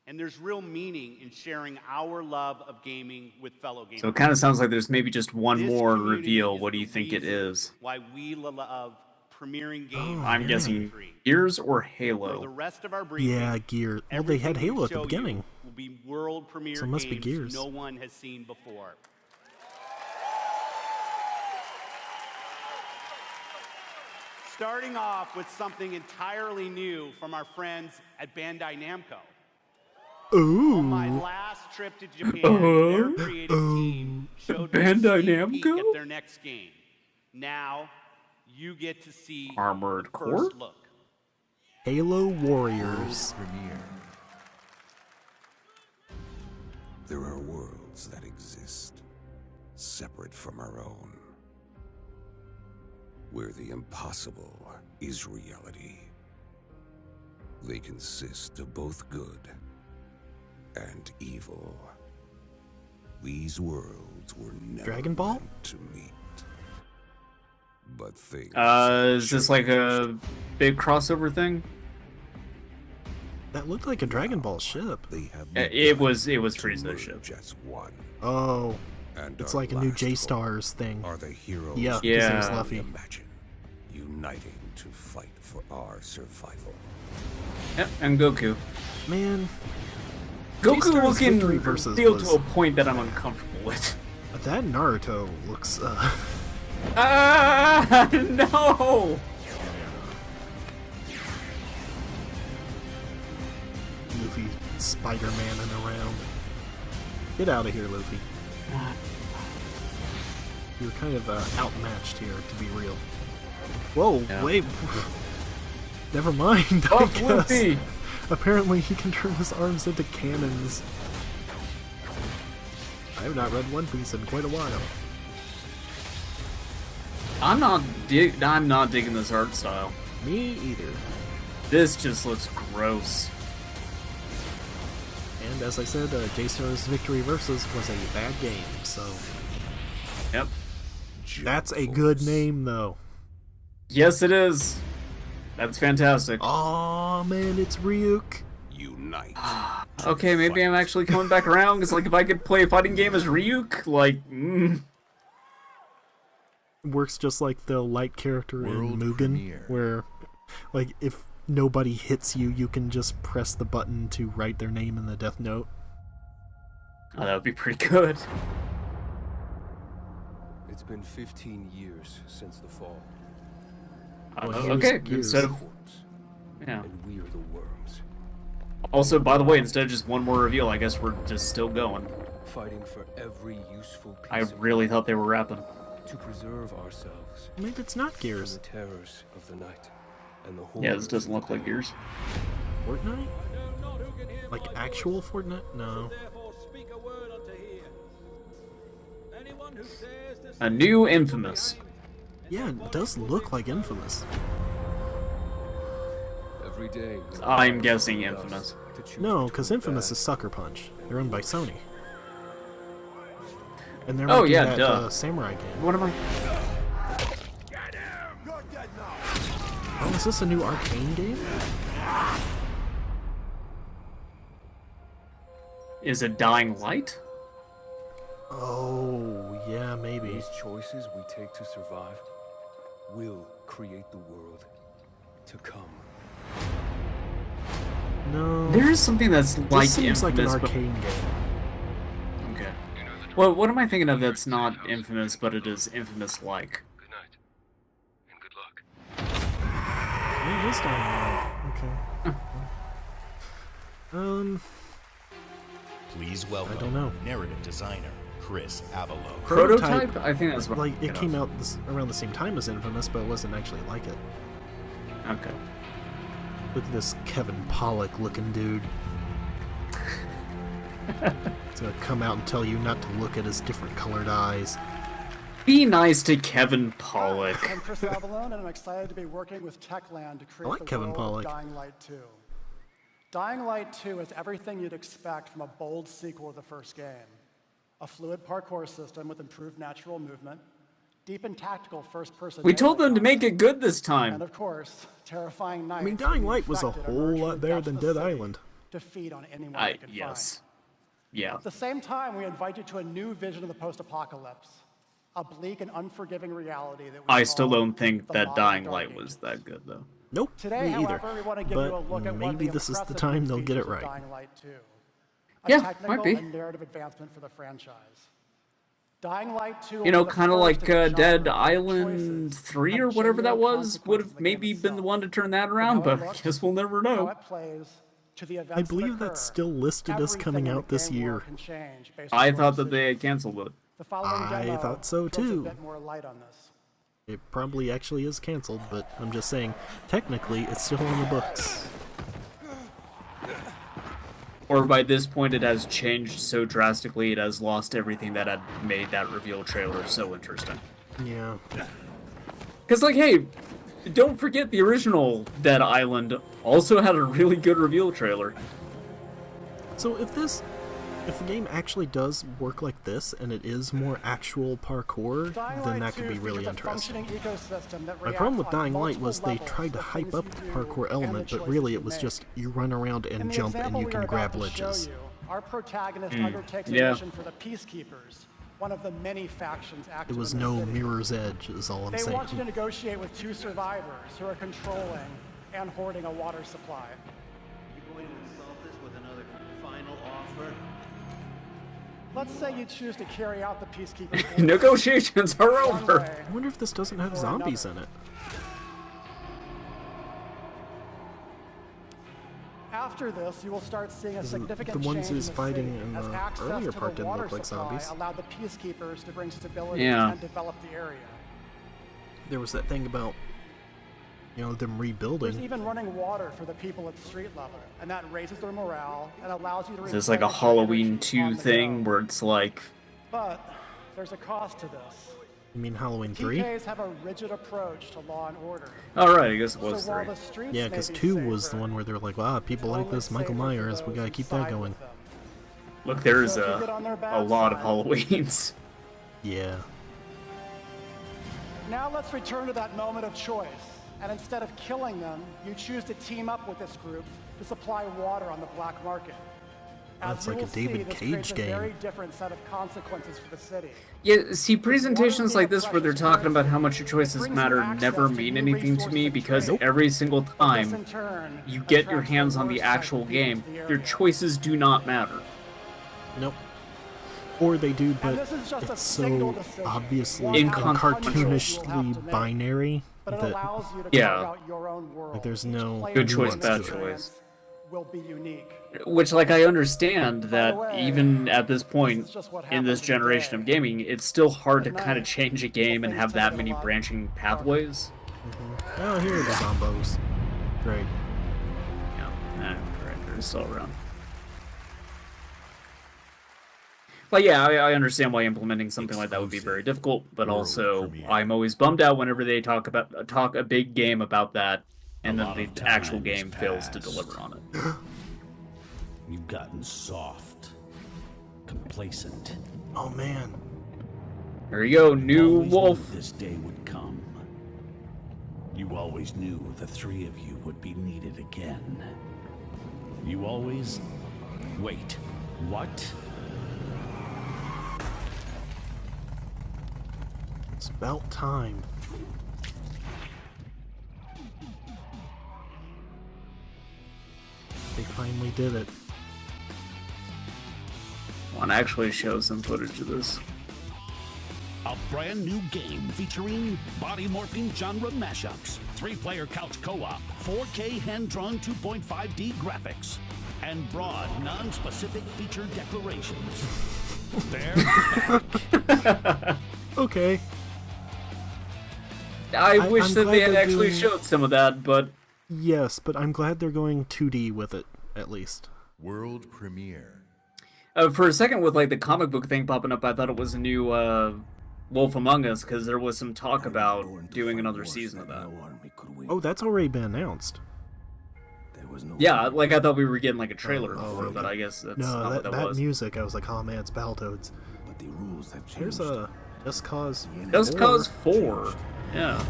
And there's real meaning in sharing our love of gaming with fellow gamers. So it kind of sounds like there's maybe just one This more community reveal. is What do you the think it reason is? Why we love premiering games. I'm guessing Gears or Halo. For the rest of our briefing, Yeah, Gear. Well, they had everything we Halo at the show you beginning. will be world premiere So it must be games Gears. no one has seen before. Starting off with something entirely new from our friends at Bandai Namco. Ooh. On my last trip to Japan, their creative team showed me a Bandai sneak peek Namco? at their next game. Now, you get to see Armored the Core? first look. Halo Warriors. Premiere. There are worlds that exist, separate from our own, where the impossible is reality. They consist of both good and evil. These worlds were never Dragon Ball? meant to meet. But things Is this like a big crossover thing? That looked like a Dragon Ball ship. It was Frieza's ship. Just one. Oh. And It's our like a new last J-Stars thing. Are the heroes Yeah, of his Yeah. name's Luffy. Imagine uniting to fight for our survival. Yep, and Goku. Man. Goku J-Stars looking Victory Versus revealed was- to a point that I'm uncomfortable with. That Naruto looks, Ah, no! Luffy Spider-Man-ing around. Get out of here, Luffy. You're kind of outmatched here, to be real. Whoa, Yeah. wait. Never mind, I Buff guess. Luffy! Apparently he can turn his arms into cannons. I have not read One Piece in quite a while. I'm not digging this art style. Me either. This just looks gross. And as I said, J-Stars Victory Versus was a bad game, so... Yep. That's a good name, though. Yes, it is. That's fantastic. Aw, man, it's Ryuk. Unite. Okay, maybe I'm actually coming back around, because like, if I could play a fighting game as Ryuk, like, Works just like the light character World in Mugen, premiere. where, like, if nobody hits you, you can just press the button to write their name in the Death Note. Oh, that would be pretty good. It's been 15 years since the fall. Okay, instead of... Yeah. And we are the worms. Also, by the way, instead of just one more reveal, I guess we're just still going. Fighting for every useful piece I of really thought they were wrapping. to preserve ourselves. Maybe it's not Gears. From the terrors of the night and the Yeah, horrors this doesn't look like Gears. Fortnite? Like actual Fortnite? No. A new Infamous. Yeah, it does look like Infamous. Every day. I'm guessing Infamous. No, because Infamous is Sucker Punch. They're owned by Sony. And they're Oh, making yeah, that duh. samurai game. What am I... Oh, is this a new Arcane game? Is it Dying Light? Oh, yeah, maybe. These choices we take to survive will create the world to come. No. There is something that's This like seems like an Infamous, but... arcade game. Okay. Well, what am I thinking of that's not Infamous, but it is Infamous-like? It is Dying Light. Okay. Please welcome I don't know. narrative designer Chris Avalo. Prototype? I think that's what like it came out around the same time as Infamous, but it wasn't actually like it. Okay. Look at this Kevin Pollak looking dude. He's gonna come out and tell you not to look at his different colored eyes. Be nice to Kevin Pollak. I'm Chris Avalone, and I'm excited to be working with Techland to create the Kevin world Pollak. of Dying Light 2. Dying Light 2 is everything you'd expect from a bold sequel to the first game. A fluid parkour system with improved natural movement, deep and tactical first-person... We told them to make it good this time. And of course, terrifying nights... I mean, Dying Light was a whole lot better than Dead Island. To feed on anyone they could yes. find. Yeah. At the same time, we invite you to a new vision of the post-apocalypse. A bleak and unforgiving reality that we I still call don't think the that modern Dying Dark Light Ages. was that good, though. Nope, Today, me either. however, we want to give you a look But at one of maybe the this is the impressive time new they'll get it features of right. Dying Light 2. Yeah, technical might be. and narrative advancement for the franchise. Dying Light 2 You know, will be the kind of first like in its Dead genre. Island 3 or whatever that was would have maybe been the one to turn that around, but I guess we'll never How know. it plays, to the I events that believe occur. that's still listed as coming Everything in out the this game year. world can change based on I your thought that decisions. they had canceled it. The following I demo thought so throws too. a bit more light on this. It probably actually is canceled, but I'm just saying, technically, it's still on the books. Or by this point it has changed so drastically it has lost everything that had made that reveal trailer so interesting. Yeah. Because, like, hey, don't forget the original Dead Island also had a really good reveal trailer. So if the game actually does work like this, and it is more actual parkour, then that could be really interesting. My problem with Dying Light was they tried to hype up the parkour element, but really it was just you run around and jump and you can grab ledges. Our protagonist undertakes a mission for the Peacekeepers, one of the many factions active It was in the no city. Mirror's Edge, is all I'm They saying. want you to negotiate with two survivors who are controlling and hoarding a water supply. You going to insult this with another final offer? Let's say you choose to carry out the Peacekeepers. Negotiations are over. I wonder if this doesn't have zombies in it. After this, you will start seeing a significant the ones change in he's the fighting city, in as the access earlier to part the didn't water look like supply zombies. allowed the Peacekeepers to bring stability Yeah. and develop the area. There was that thing about, them rebuilding. There's even running water for the people at street level, and that raises their morale and allows you to. Is this like a Halloween 2 thing where it's like... But there's a cost to this. You mean Halloween 3? TKs have a rigid approach to law and order. Alright, I guess it was So while 3. the streets Yeah, may because be 2 was the safer, one where they're like, wow, people like this Michael Myers, we gotta keep that going. Look, there's So if you get on their a bad lot of side- Halloweens. Yeah. Now let's return to that moment of choice. And instead of killing them, you choose to team up with this group to supply water on the black market. As That's you like a will see, David this Cage creates a very game. different set of consequences for the city. Yeah, see, presentations like this where they're talking about how much your choices matter never mean anything to me because every single time you get your hands on the actual game, your choices do not matter. Nope. Or they do, but this is just a it's single so decision. obviously cartoonishly binary But it that allows you to Yeah. carve out your own world. like, there's no Good choice, nuance bad to it. choice. Will be unique. Which, like, I understand that even at this point in this generation of gaming, it's still hard to kind of change a game and have that many branching pathways. Oh, here are the zombos. Great. Yeah, correct. They're still around. But yeah, I understand why implementing something like that would be very difficult, but also I'm always bummed out whenever they talk a big game about that, and then the actual game fails to deliver on it. You've gotten soft, complacent. Oh man. Here you go, new Always wolf. knew this day would come. You always knew the three of you would be needed again. You always... Wait, what? It's about time. They finally did it. I want to actually show some footage of this. A brand new game featuring body morphing genre mashups, 3-player couch co-op, 4K hand-drawn 2.5D graphics, and broad, non-specific feature declarations. They're back. Okay. I wish I'm that glad they had they're actually doing- showed some of that, but Yes, but I'm glad they're going 2D with it, at least. World premiere. For a second with like the comic book thing popping up, I thought it was a new Wolf Among Us, because there was some talk about doing another season of that. Oh, that's already been announced. Yeah, like I thought we were getting like a trailer for it, but I guess that's No, not what that that was. music, I was like, oh man, it's Battletoads. But the rules have changed. There's a Just Cause 4. Just Cause 4. Yeah.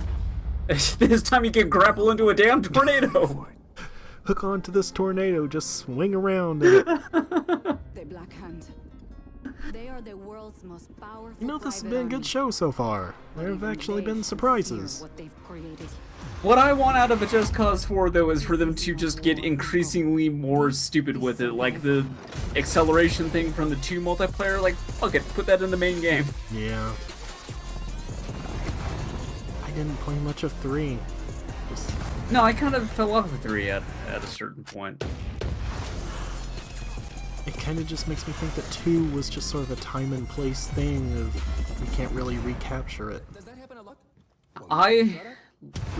This time you can grapple into a damn tornado. Hook onto this tornado, just swing around in it. The Black Hand. They are the world's most powerful. You know, this has private been a army. good show so far. There have actually been surprises. What they've created. What I want out of a Just Cause 4, though, is for them to just get increasingly more stupid with it. Like the acceleration thing from the 2 multiplayer, like, fuck it, put that in the main game. Yeah. I didn't play much of 3. Just... No, I kind of fell off of 3 at a certain point. It kind of just makes me think that 2 was just sort of a time and place thing of we can't really recapture it. I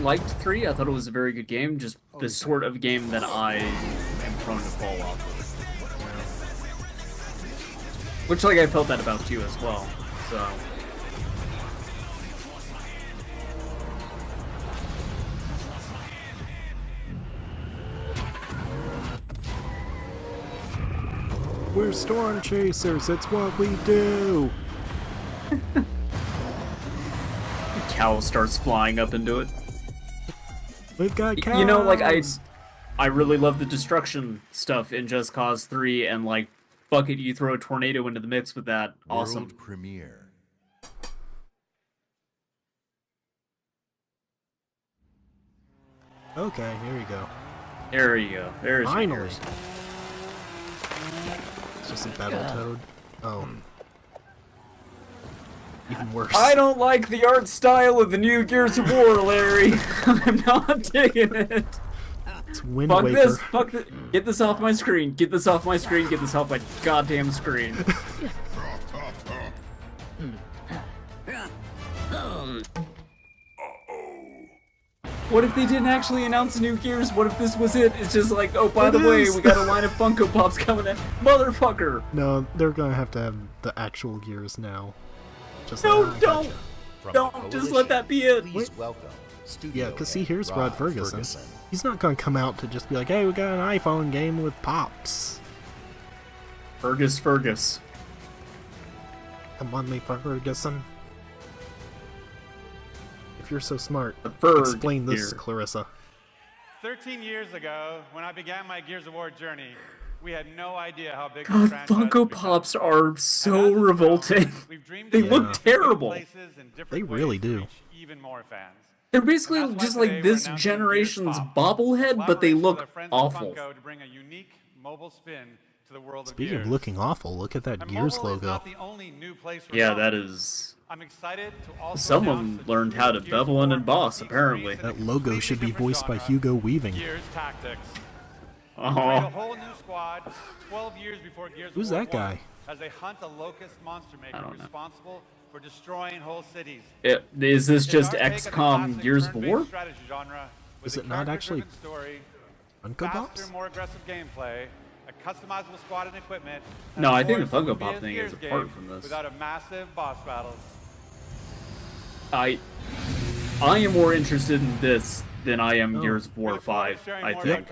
liked 3. I thought it was a very good game, just the sort of game that I am prone to fall off of. Which, like, I felt that about 2 as well, so... We're storm chasers, it's what we do! Cow starts flying up into it. We've got cows! You know, like, I really love the destruction stuff in Just Cause 3, and, like, fuck it, you throw a tornado into the mix with that. Awesome. World premiere. Okay, here we go. There you go. There's Finally! yours. It's just a Battletoad. Oh. Even worse. I don't like the art style of the new Gears of War, Larry. I'm not digging it. It's Wind Fuck Waker. this. Fuck this. Get this off my screen. Get this off my screen. Get this off my goddamn screen. What if they didn't actually announce new Gears? What if this was it? It's just like, oh, by the way, we got a line of Funko Pops coming in. Motherfucker! No, they're gonna have to have the actual Gears now. Just No, like, don't! Don't! Just let that be it! Please welcome Yeah, because see, here's Rod Ferguson. He's not gonna come out to just be like, hey, we got an iPhone game with Pops. Fergus. Come on, me, Ferguson. If you're so smart, Ferg explain this, here. Clarissa. 13 years ago, when I began my Gears of War journey, we had no idea how big God, the franchise would Funko become. Pops are so revolting. They look terrible. They really do. Even more fans. They're basically just like this generation's bobblehead, but they look awful. Funko to bring a unique mobile spin to the world Speaking of of Gears. looking awful, look at that Gears Mobile is logo. not the only new place for Yeah, Funko. that is... I'm excited to also Someone announce learned how to bevel and emboss, apparently. That logo should be voiced by Hugo Weaving. Gears Tactics. Uh-huh. We create a whole new squad 12 years before Gears Who's of War that guy? 1, as they hunt a locust monster maker don't know. responsible for destroying whole cities. Is this just It's our take on the XCOM classic Gears of turn-based War? strategy genre with Is a it not actually character-driven story, Funko Pops? faster, more aggressive gameplay, a customizable squad and equipment. No, and I think more the Funko would be Pop a thing Gears is apart game from this. Without a massive boss battle. I am more interested in this than I am Oh. Gears of War 5, I think.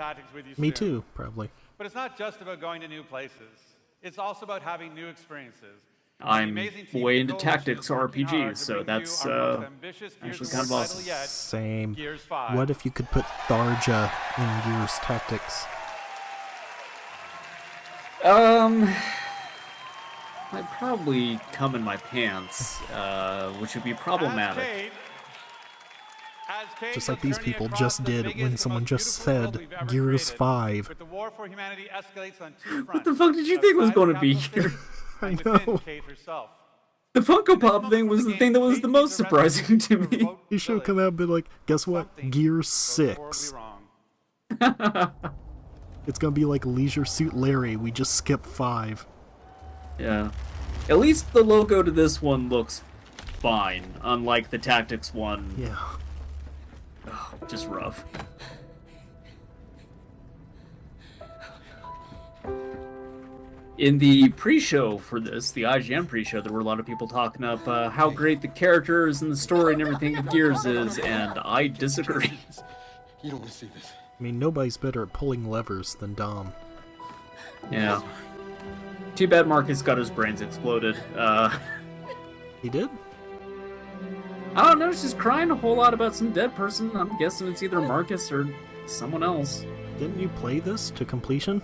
Me too, probably. But it's not just about going to new places. It's also about having new experiences. I'm way into tactics RPGs, so that's actually kind of awesome. Same. Gears 5. What if you could put Tharja in Gears Tactics? I'd probably come in my pants, which would be problematic. Just like these people just did when someone just said Gears 5. But the war for humanity escalates on two fronts. What the fuck did you think was going to be here? I know. Kate herself. The Funko Pop thing was the thing that was the most surprising to me. He should have come out and been like, guess what? Gears 6. It's gonna be like Leisure Suit Larry, we just skipped 5. Yeah. At least the logo to this one looks fine, unlike the Tactics one. Yeah. Oh, just rough. In the pre-show for this, the IGN pre-show, there were a lot of people talking up how great the characters and the story and everything of Gears is, and I disagree. You don't want to see this. I mean, nobody's better at pulling levers than Dom. Yeah. Too bad Marcus got his brains exploded. He did? I don't know, she's crying a whole lot about some dead person. I'm guessing it's either Marcus or someone else. Didn't you play this to completion?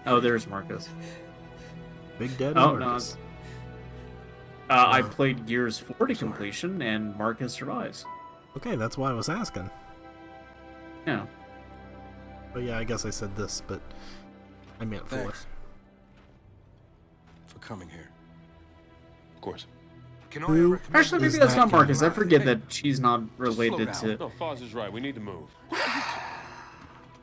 Oh, there's Marcus. Big Daddy No. Marcus. I played Gears 4 to completion, and Marcus survives. Okay, that's why I was asking. Yeah. But yeah, I guess I said this, but I meant 4. Thanks for coming here. Of course. Who Actually, maybe is that's that not guy? Marcus. I forget that she's not related to... No, Foz is right. We need to move.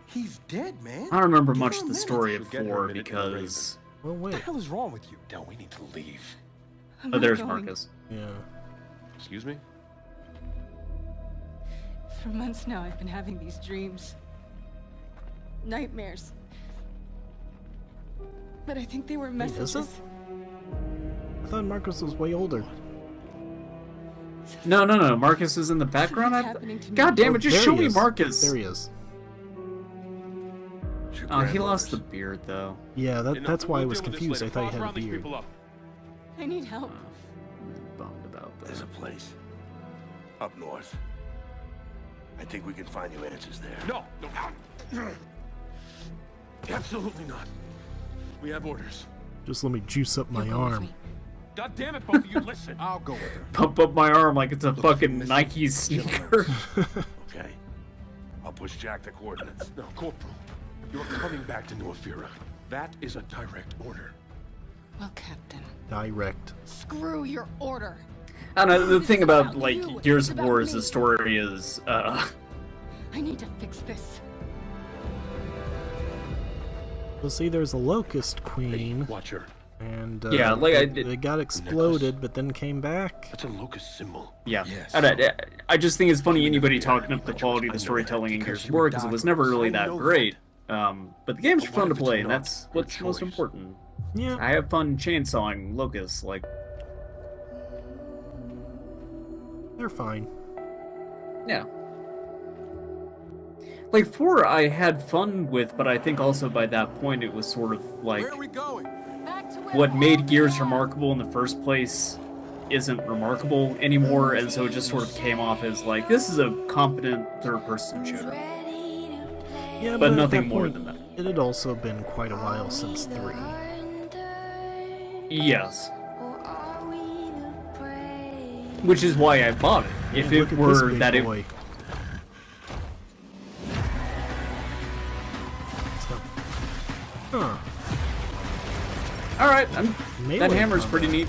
He's dead, man. I don't remember much of the story of 4 because... Well, What the wait. hell is wrong with you? No, we need to leave. Oh, there's Marcus. Yeah. Excuse me? For months now, I've been having these dreams. Nightmares. But I think they were Wait, is messages. it? I thought Marcus was way older. No. Marcus is in the background. happening to me. God damn it, just There show he me is. Marcus. There he is. Oh, he lost the beard, though. Yeah, that's why I was We'll deal with this confused. I later. thought he Foz, had a round these beard. people up. I need help. I'm bummed about that. There's a place up north. I think we can find you answers there. No. Absolutely not. We have orders. Just let me juice up my arm. God damn it, both of you, listen. I'll go with her. Pump up my arm like it's a fucking Nike sneaker. Okay. I'll push Jack the coordinates. No, Corporal. You're coming back to New Afira. That is a direct order. Well, Captain. Direct. Screw your order. I don't know, the thing about, about like, you. Gears It's of about War is me. the story is, I need to fix this. Well, see, there's a Locust Queen. Hey, watch her. And Yeah, like they got exploded, but then came back. That's a locust symbol. Yeah. Yes. I just think it's funny anybody talking up the quality of the storytelling in Gears of War because it was never really that great. But the games are fun to play, and that's what's most important. Yeah. I have fun chainsawing locusts, like... They're fine. Yeah. Like, 4 I had fun with, but I think also by that point it was sort of like... Where are we going? What made Gears remarkable in the first place isn't remarkable anymore, and so it just sort of came off as like, this is a competent third-person shooter. Yeah, but at nothing that more point, than that. It had also been quite a while since 3. Yes. Which is why I bought it. If Look it at this were big that it... boy. Huh. Alright, Melee that hammer's combat. pretty neat.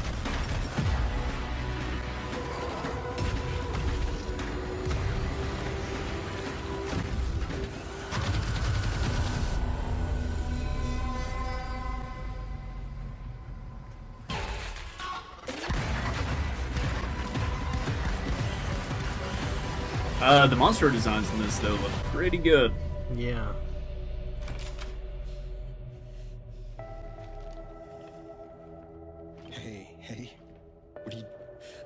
The monster designs in this, though, look pretty good. Yeah. Hey. What are you...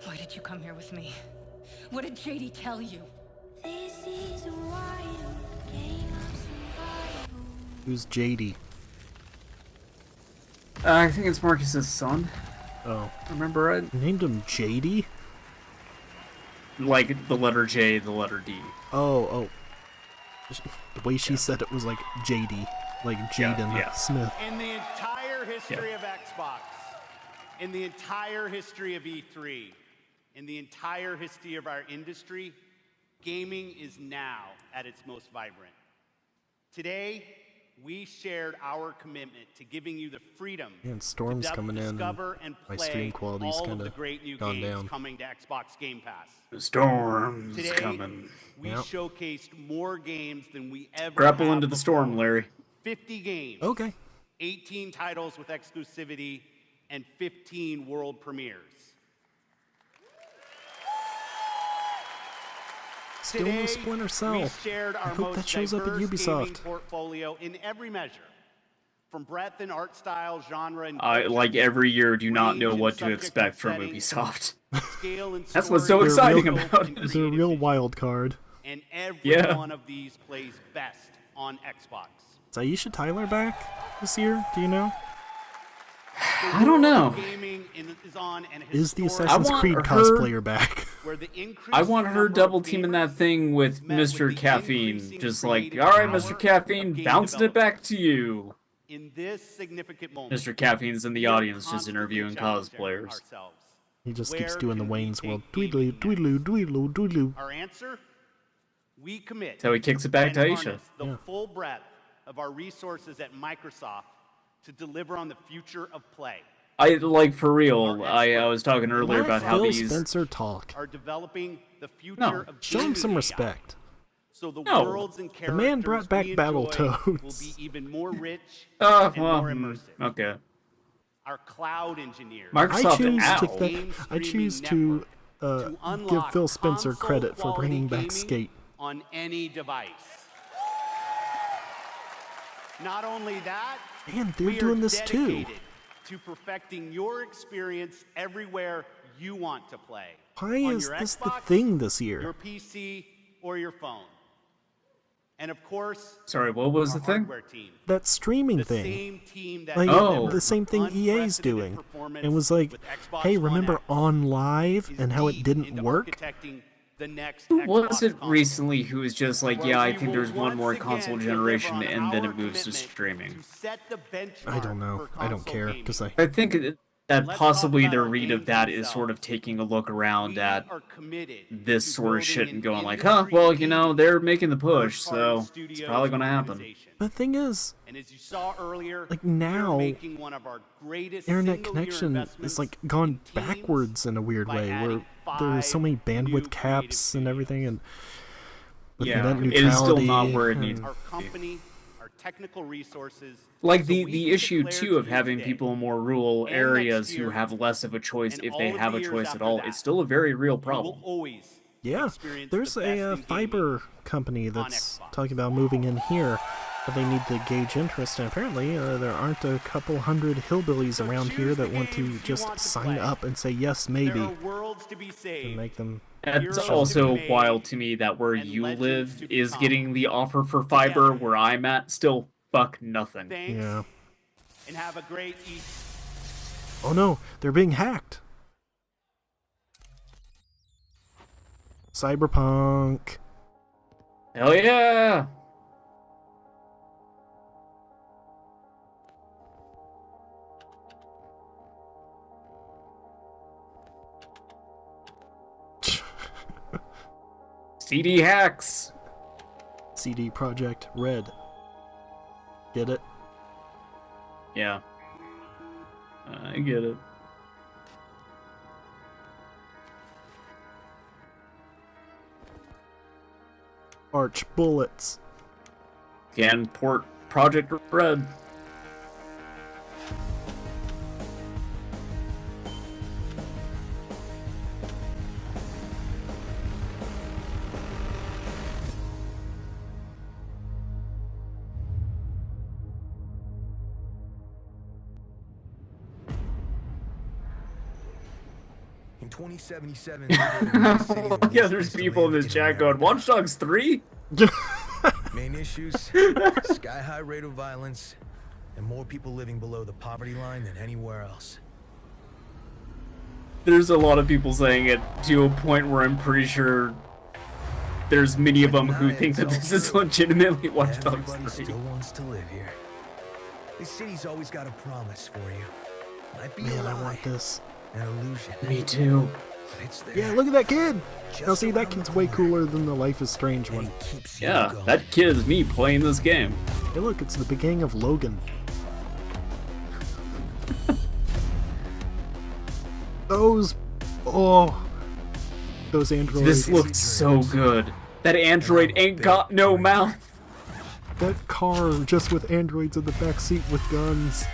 Why did you come here with me? What did JD tell you? This is a wild game of survival. Who's JD? I think it's Marcus's son. Oh. Remember right? Named him JD? Like the letter J, the letter D. Oh. The way she said it was like JD. Like Jaden Smith. In the entire history of Xbox, in the entire history of E3, in the entire history of our industry, gaming is now at its most vibrant. Today, we shared our commitment to giving you the freedom And storms to coming in. discover and My play stream quality's all of kind the of great new gone games down. coming to Xbox Game Pass. The storm's Today, coming. we showcased more games than we ever Grapple have into the before. storm, Larry. 50 games. Okay. 18 titles with exclusivity, and 15 world premieres. Still no Splinter Cell. We shared I our hope most that shows up at diverse Ubisoft. gaming portfolio in every measure, from breadth and art style, genre, and I, like every year, do not know range what and to subject expect from settings, Ubisoft. scale and That's what's so story, exciting scope about and it. It's a real wild card. And every Yeah. one of these plays best on Xbox. Is Aisha Tyler back this year? Do you know? I don't know. Gaming is on an Is the historic Assassin's I want Creed her- cosplayer back? where the I want her double teaming that thing with Mr. Caffeine. Just like, alright, Mr. Caffeine, bouncing it back to you. in this significant moment. Mr. Caffeine's in the we are audience just constantly interviewing challenging cosplayers. ourselves. He just Where keeps doing the can we Wayne's World. take Dweedloo, dweedloo, dweedloo, dweedloo. Our answer? We commit. That's how he kicks it back to and Aisha. harness the Yeah. full breadth of our resources at Microsoft to deliver on the future of play. I, like, for real, I was talking earlier Let about how Phil these... Spencer talk. Are developing the future No, of Show him gaming some AI. respect. So the No. worlds and The characters man brought back we enjoy will Battletoads. be even more rich well, and more immersive. okay. Our cloud engineers. Microsoft I choose Ow. to I choose to give unlock Phil Spencer credit for console-quality bringing back gaming Skate. on any device. Not only that, Man, they're we are doing this too. dedicated to perfecting your experience everywhere you want to play. Why on is your this the Xbox, thing this your year? PC, or your phone. And of course, Sorry, what was our the thing? hardware team. That streaming The thing. same team that Like Oh. the same thing EA's unprecedented doing. performance It was like, with Xbox hey, One remember X On Live is and how it deep didn't into work? architecting the next Who Xbox was it console. recently who was just like, Where yeah, I we think will there's one once more again console deliver generation on and then our it moves to commitment streaming? to set the I benchmark don't know. for I don't console care gaming. because I think that Let's possibly talk the about our read of games that is themselves. sort of taking a look around We at are committed this to sort of building shit an and going like, huh, industry well, you know, leading they're making the push, first-party so it's studios probably going to happen. organization. The thing is, And as you saw earlier, like we are now, making one of our greatest internet single-year connection investments is like gone in teams backwards in a weird by way, where adding there's so many 5 new bandwidth caps creative and everything, and with Yeah, net it is still neutrality. not where it and- needs to our be. company, our technical resources. Like so the we the can issue declare too to of you having today people in more rural and areas next who year have less of a choice and if all they of have the a years choice at after all. that, It's still a very real you will problem. always Yeah, experience there's the best a in gaming fiber company on that's Xbox. talking about moving in here, but they need to gauge interest, and apparently there aren't a couple hundred hillbillies So around choose here the that want to games you just want to sign play. up and say yes, There maybe, are worlds to be and saved. make them. That's Heroes to also be made, wild to me that where and you legends live to is become. getting the offer for fiber, Together. where I'm at still fuck nothing. Thanks, Yeah. and have a great evening. Oh no, they're being hacked. Cyberpunk. Hell yeah! CD hacks. CD Projekt Red. Get it? Yeah. I get it. Arch bullets. Can port Project Red. In 2077, Yeah, there's people in this chat going, Watch Dogs 3? main issues, sky-high rate of violence, and more people living below the poverty line than anywhere else. There's a lot of people saying it to a point where I'm pretty sure there's many of them who think that this is legitimately Watch Dogs Everybody 3. still wants to live here. This city's always got a promise for you. Might be a Man, I lie, want this. an illusion. Me too. But it's there. Yeah, look at that kid. Now see, that kid's way cooler than the Life is Strange one. Yeah, that kid is me playing this game. Hey look, it's the beginning of Logan. Those androids. This looks so good. That android ain't got no mouth. That car just with androids in the back seat with guns.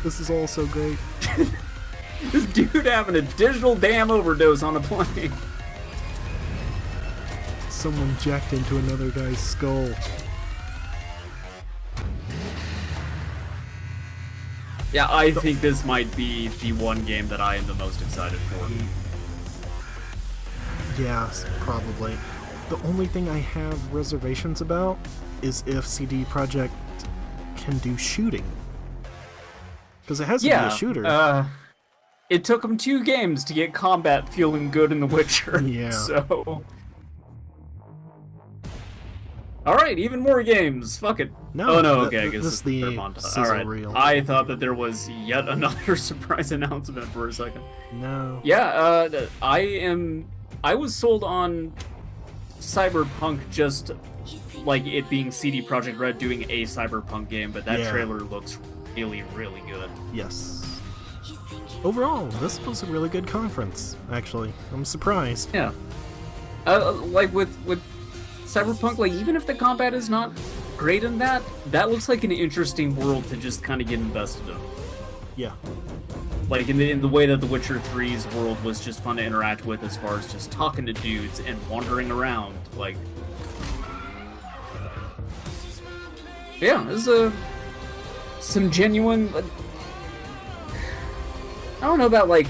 This is all so great. This dude having a digital damn overdose on a plane. Someone jacked into another guy's skull. Yeah, I think this might be the one game that I am the most excited for. Yes, probably. The only thing I have reservations about is if CD Projekt can do shooting. Because it has to be a shooter. It took them 2 games to get combat feeling good in The Witcher. Yeah. So... Alright, even more games. Fuck it. No, oh no, okay, I guess this it's the montage. Alright. reel. I thought that there was yet another surprise announcement for a second. No. Yeah, I was sold on Cyberpunk just like it being CD Projekt Red doing a Cyberpunk game, but that trailer looks really, really good. Yes. Overall, this was a really good conference, actually. I'm surprised. Yeah. Like with Cyberpunk, like even if the combat is not great in that looks like an interesting world to just kind of get invested in. Yeah. Like in the way that The Witcher 3's world was just fun to interact with as far as just talking to dudes and wandering around. Like, yeah, this is some genuine. I don't know about like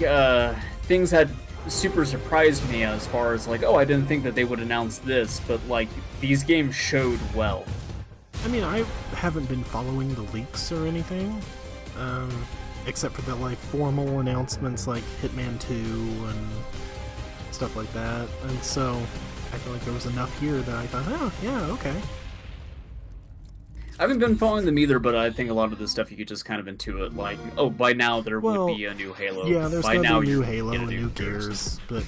things that super surprised me as far as like, oh, I didn't think that they would announce this, but like these games showed well. I mean, I haven't been following the leaks or anything, except for the like formal announcements like Hitman 2 and stuff like that, and so I feel like there was enough here that I thought, oh, yeah, okay. I haven't been following them either, but I think a lot of the stuff you could just kind of intuit, like, oh, by now there would be a new Halo. Yeah, there's by gonna now be a new you're Halo gonna and get a new Gears, but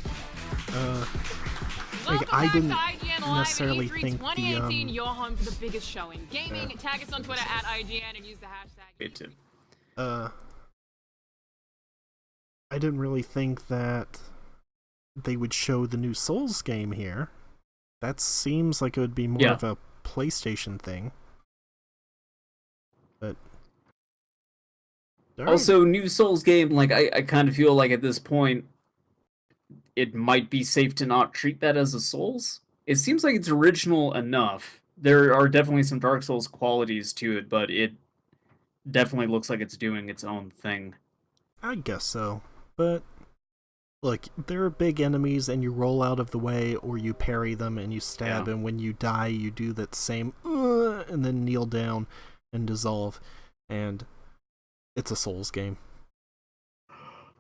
like I didn't necessarily think 2018, you're home for the biggest show in gaming. Tag us on Twitter at IGN and use the hashtag. Me too. I didn't really think that they would show the new Souls game here. That seems like it would be more of a PlayStation thing. But also, new Souls game, like I kind of feel like at this point, it might be safe to not treat that as a Souls. It seems like it's original enough. There are definitely some Dark Souls qualities to it, but it definitely looks like it's doing its own thing. I guess so. But look, there are big enemies and you roll out of the way or you parry them and you stab, and when you die you do that same and then kneel down and dissolve, and it's a Souls game.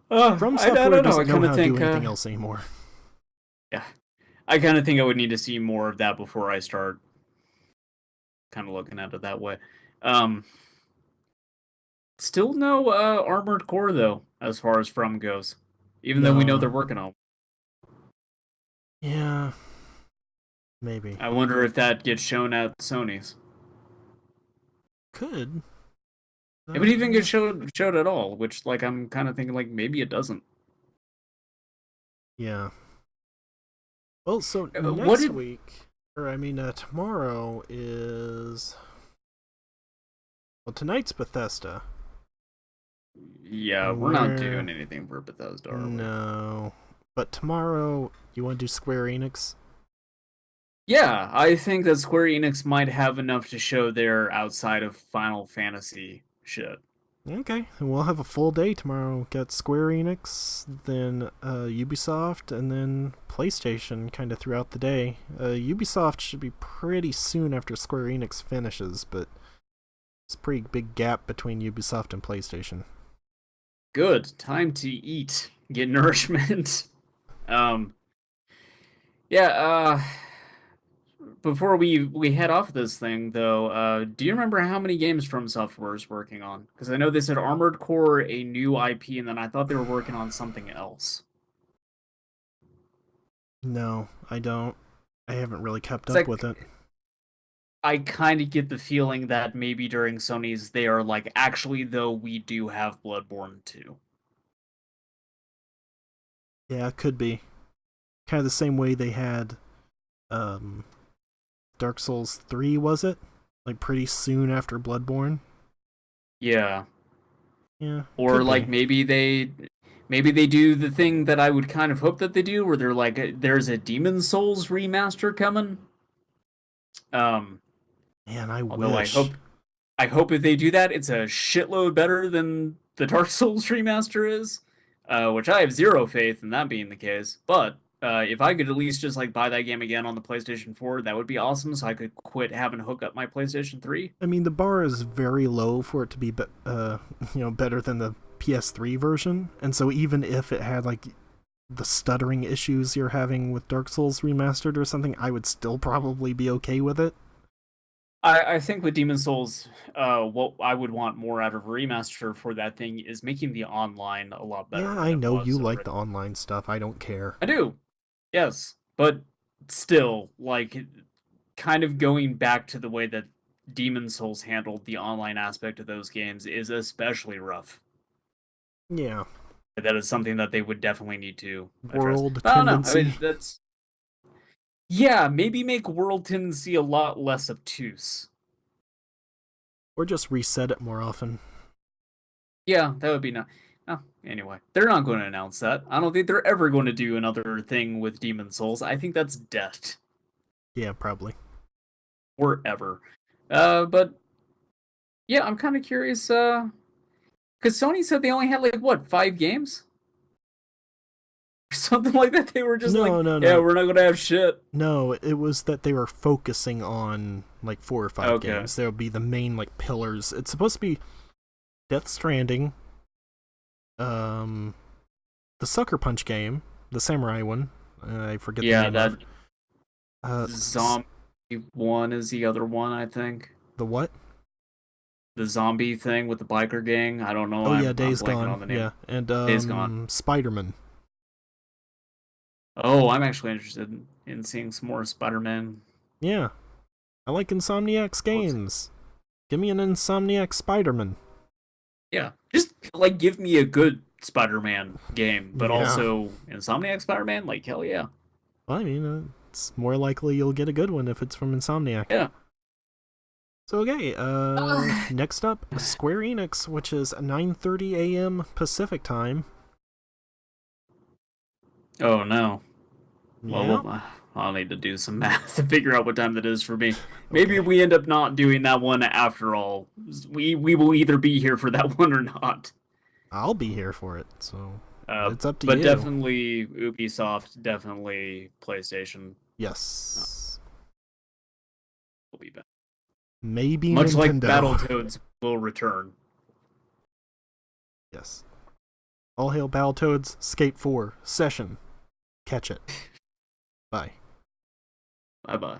From Software doesn't know how to do anything else anymore. Yeah. I kind of think I would need to see more of that before I start kind of looking at it that way. Still no Armored Core, though, as far as From goes. Even though we know they're working on it. Yeah. Maybe. I wonder if that gets shown at Sony's. Could. It would even get showed at all, which, like, I'm kind of thinking, like, maybe it doesn't. Yeah. Well, so tomorrow is... Well, tonight's Bethesda. Yeah, we're not doing anything for Bethesda, are we? No. But tomorrow, you want to do Square Enix? Yeah, I think that Square Enix might have enough to show there outside of Final Fantasy shit. Okay, and we'll have a full day tomorrow. Got Square Enix, then Ubisoft, and then PlayStation kind of throughout the day. Ubisoft should be pretty soon after Square Enix finishes, but it's a pretty big gap between Ubisoft and PlayStation. Good. Time to eat. Get nourishment. before we head off this thing though, do you remember how many games From Software is working on? Because I know they said Armored Core, a new IP, and then I thought they were working on something else. No, I don't. I haven't really kept It's up like, with it. I kind of get the feeling that maybe during Sony's they are like, actually though, we do have Bloodborne 2. Yeah, it could be. Kind of the same way they had Dark Souls 3, was it? Like pretty soon after Bloodborne? Yeah. Yeah. Or like maybe they do the thing that I would kind of hope that they do, where they're like, there's a Demon Souls remaster coming. Man, I although wish. I hope if they do that, it's a shitload better than the Dark Souls remaster is, which I have zero faith in that being the case. But if I could at least just like buy that game again on the PlayStation 4, that would be awesome. So I could quit having to hook up my PlayStation 3. I mean, the bar is very low for it to be, better than the PS3 version, and so even if it had like the stuttering issues you're having with Dark Souls Remastered or something, I would still probably be okay with it. I think with Demon Souls, what I would want more out of a remaster for that thing is making the online a lot better. Yeah, I know you like the online stuff. I don't care. I do. Yes, but still, like, kind of going back to the way that Demon Souls handled the online aspect of those games is especially rough. Yeah. That is something that they would definitely need to address. World I don't know. tendency. I mean, that's... Yeah, maybe make World Tendency a lot less obtuse. Or just reset it more often. Yeah, that would be nice. Oh, anyway, they're not going to announce that. I don't think they're ever going to do another thing with Demon Souls. I think that's death. Yeah, probably. Or ever. But yeah, I'm kind of curious, because Sony said they only had, like, what, 5 games? Or something like that. They were just no, yeah, we're not going to have shit. No, it was that they were focusing on, like, 4 or 5 games. There would be the main, like, pillars. It's supposed to be Death Stranding, the Sucker Punch game, the samurai one. I forget the name of it. Zombie 1 is the other one, I think. The what? The zombie thing with the biker gang. I don't know. Oh, yeah, Days Gone. Yeah, and Days Gone. Spider-Man. Oh, I'm actually interested in seeing some more Spider-Man. Yeah. I like Insomniac's games. Give me an Insomniac Spider-Man. Yeah. Just, like, give me a good Spider-Man game, but also Insomniac Spider-Man? Like, hell yeah. Well, I mean, it's more likely you'll get a good one if it's from Insomniac. Yeah. So, okay, next up, Square Enix, which is 9:30 a.m. Pacific time. Oh, no. Yeah. Well, I'll need to do some math to figure out what time that is for me. Maybe we end up not doing that one after all. We will either be here for that one or not. I'll be here for it, so it's up to you. But definitely Ubisoft, definitely PlayStation. Yes. Will be back. Maybe much Nintendo. Like Battletoads will return. Yes. All hail Battletoads, Skate 4, Session. Catch it. Bye. Bye-bye.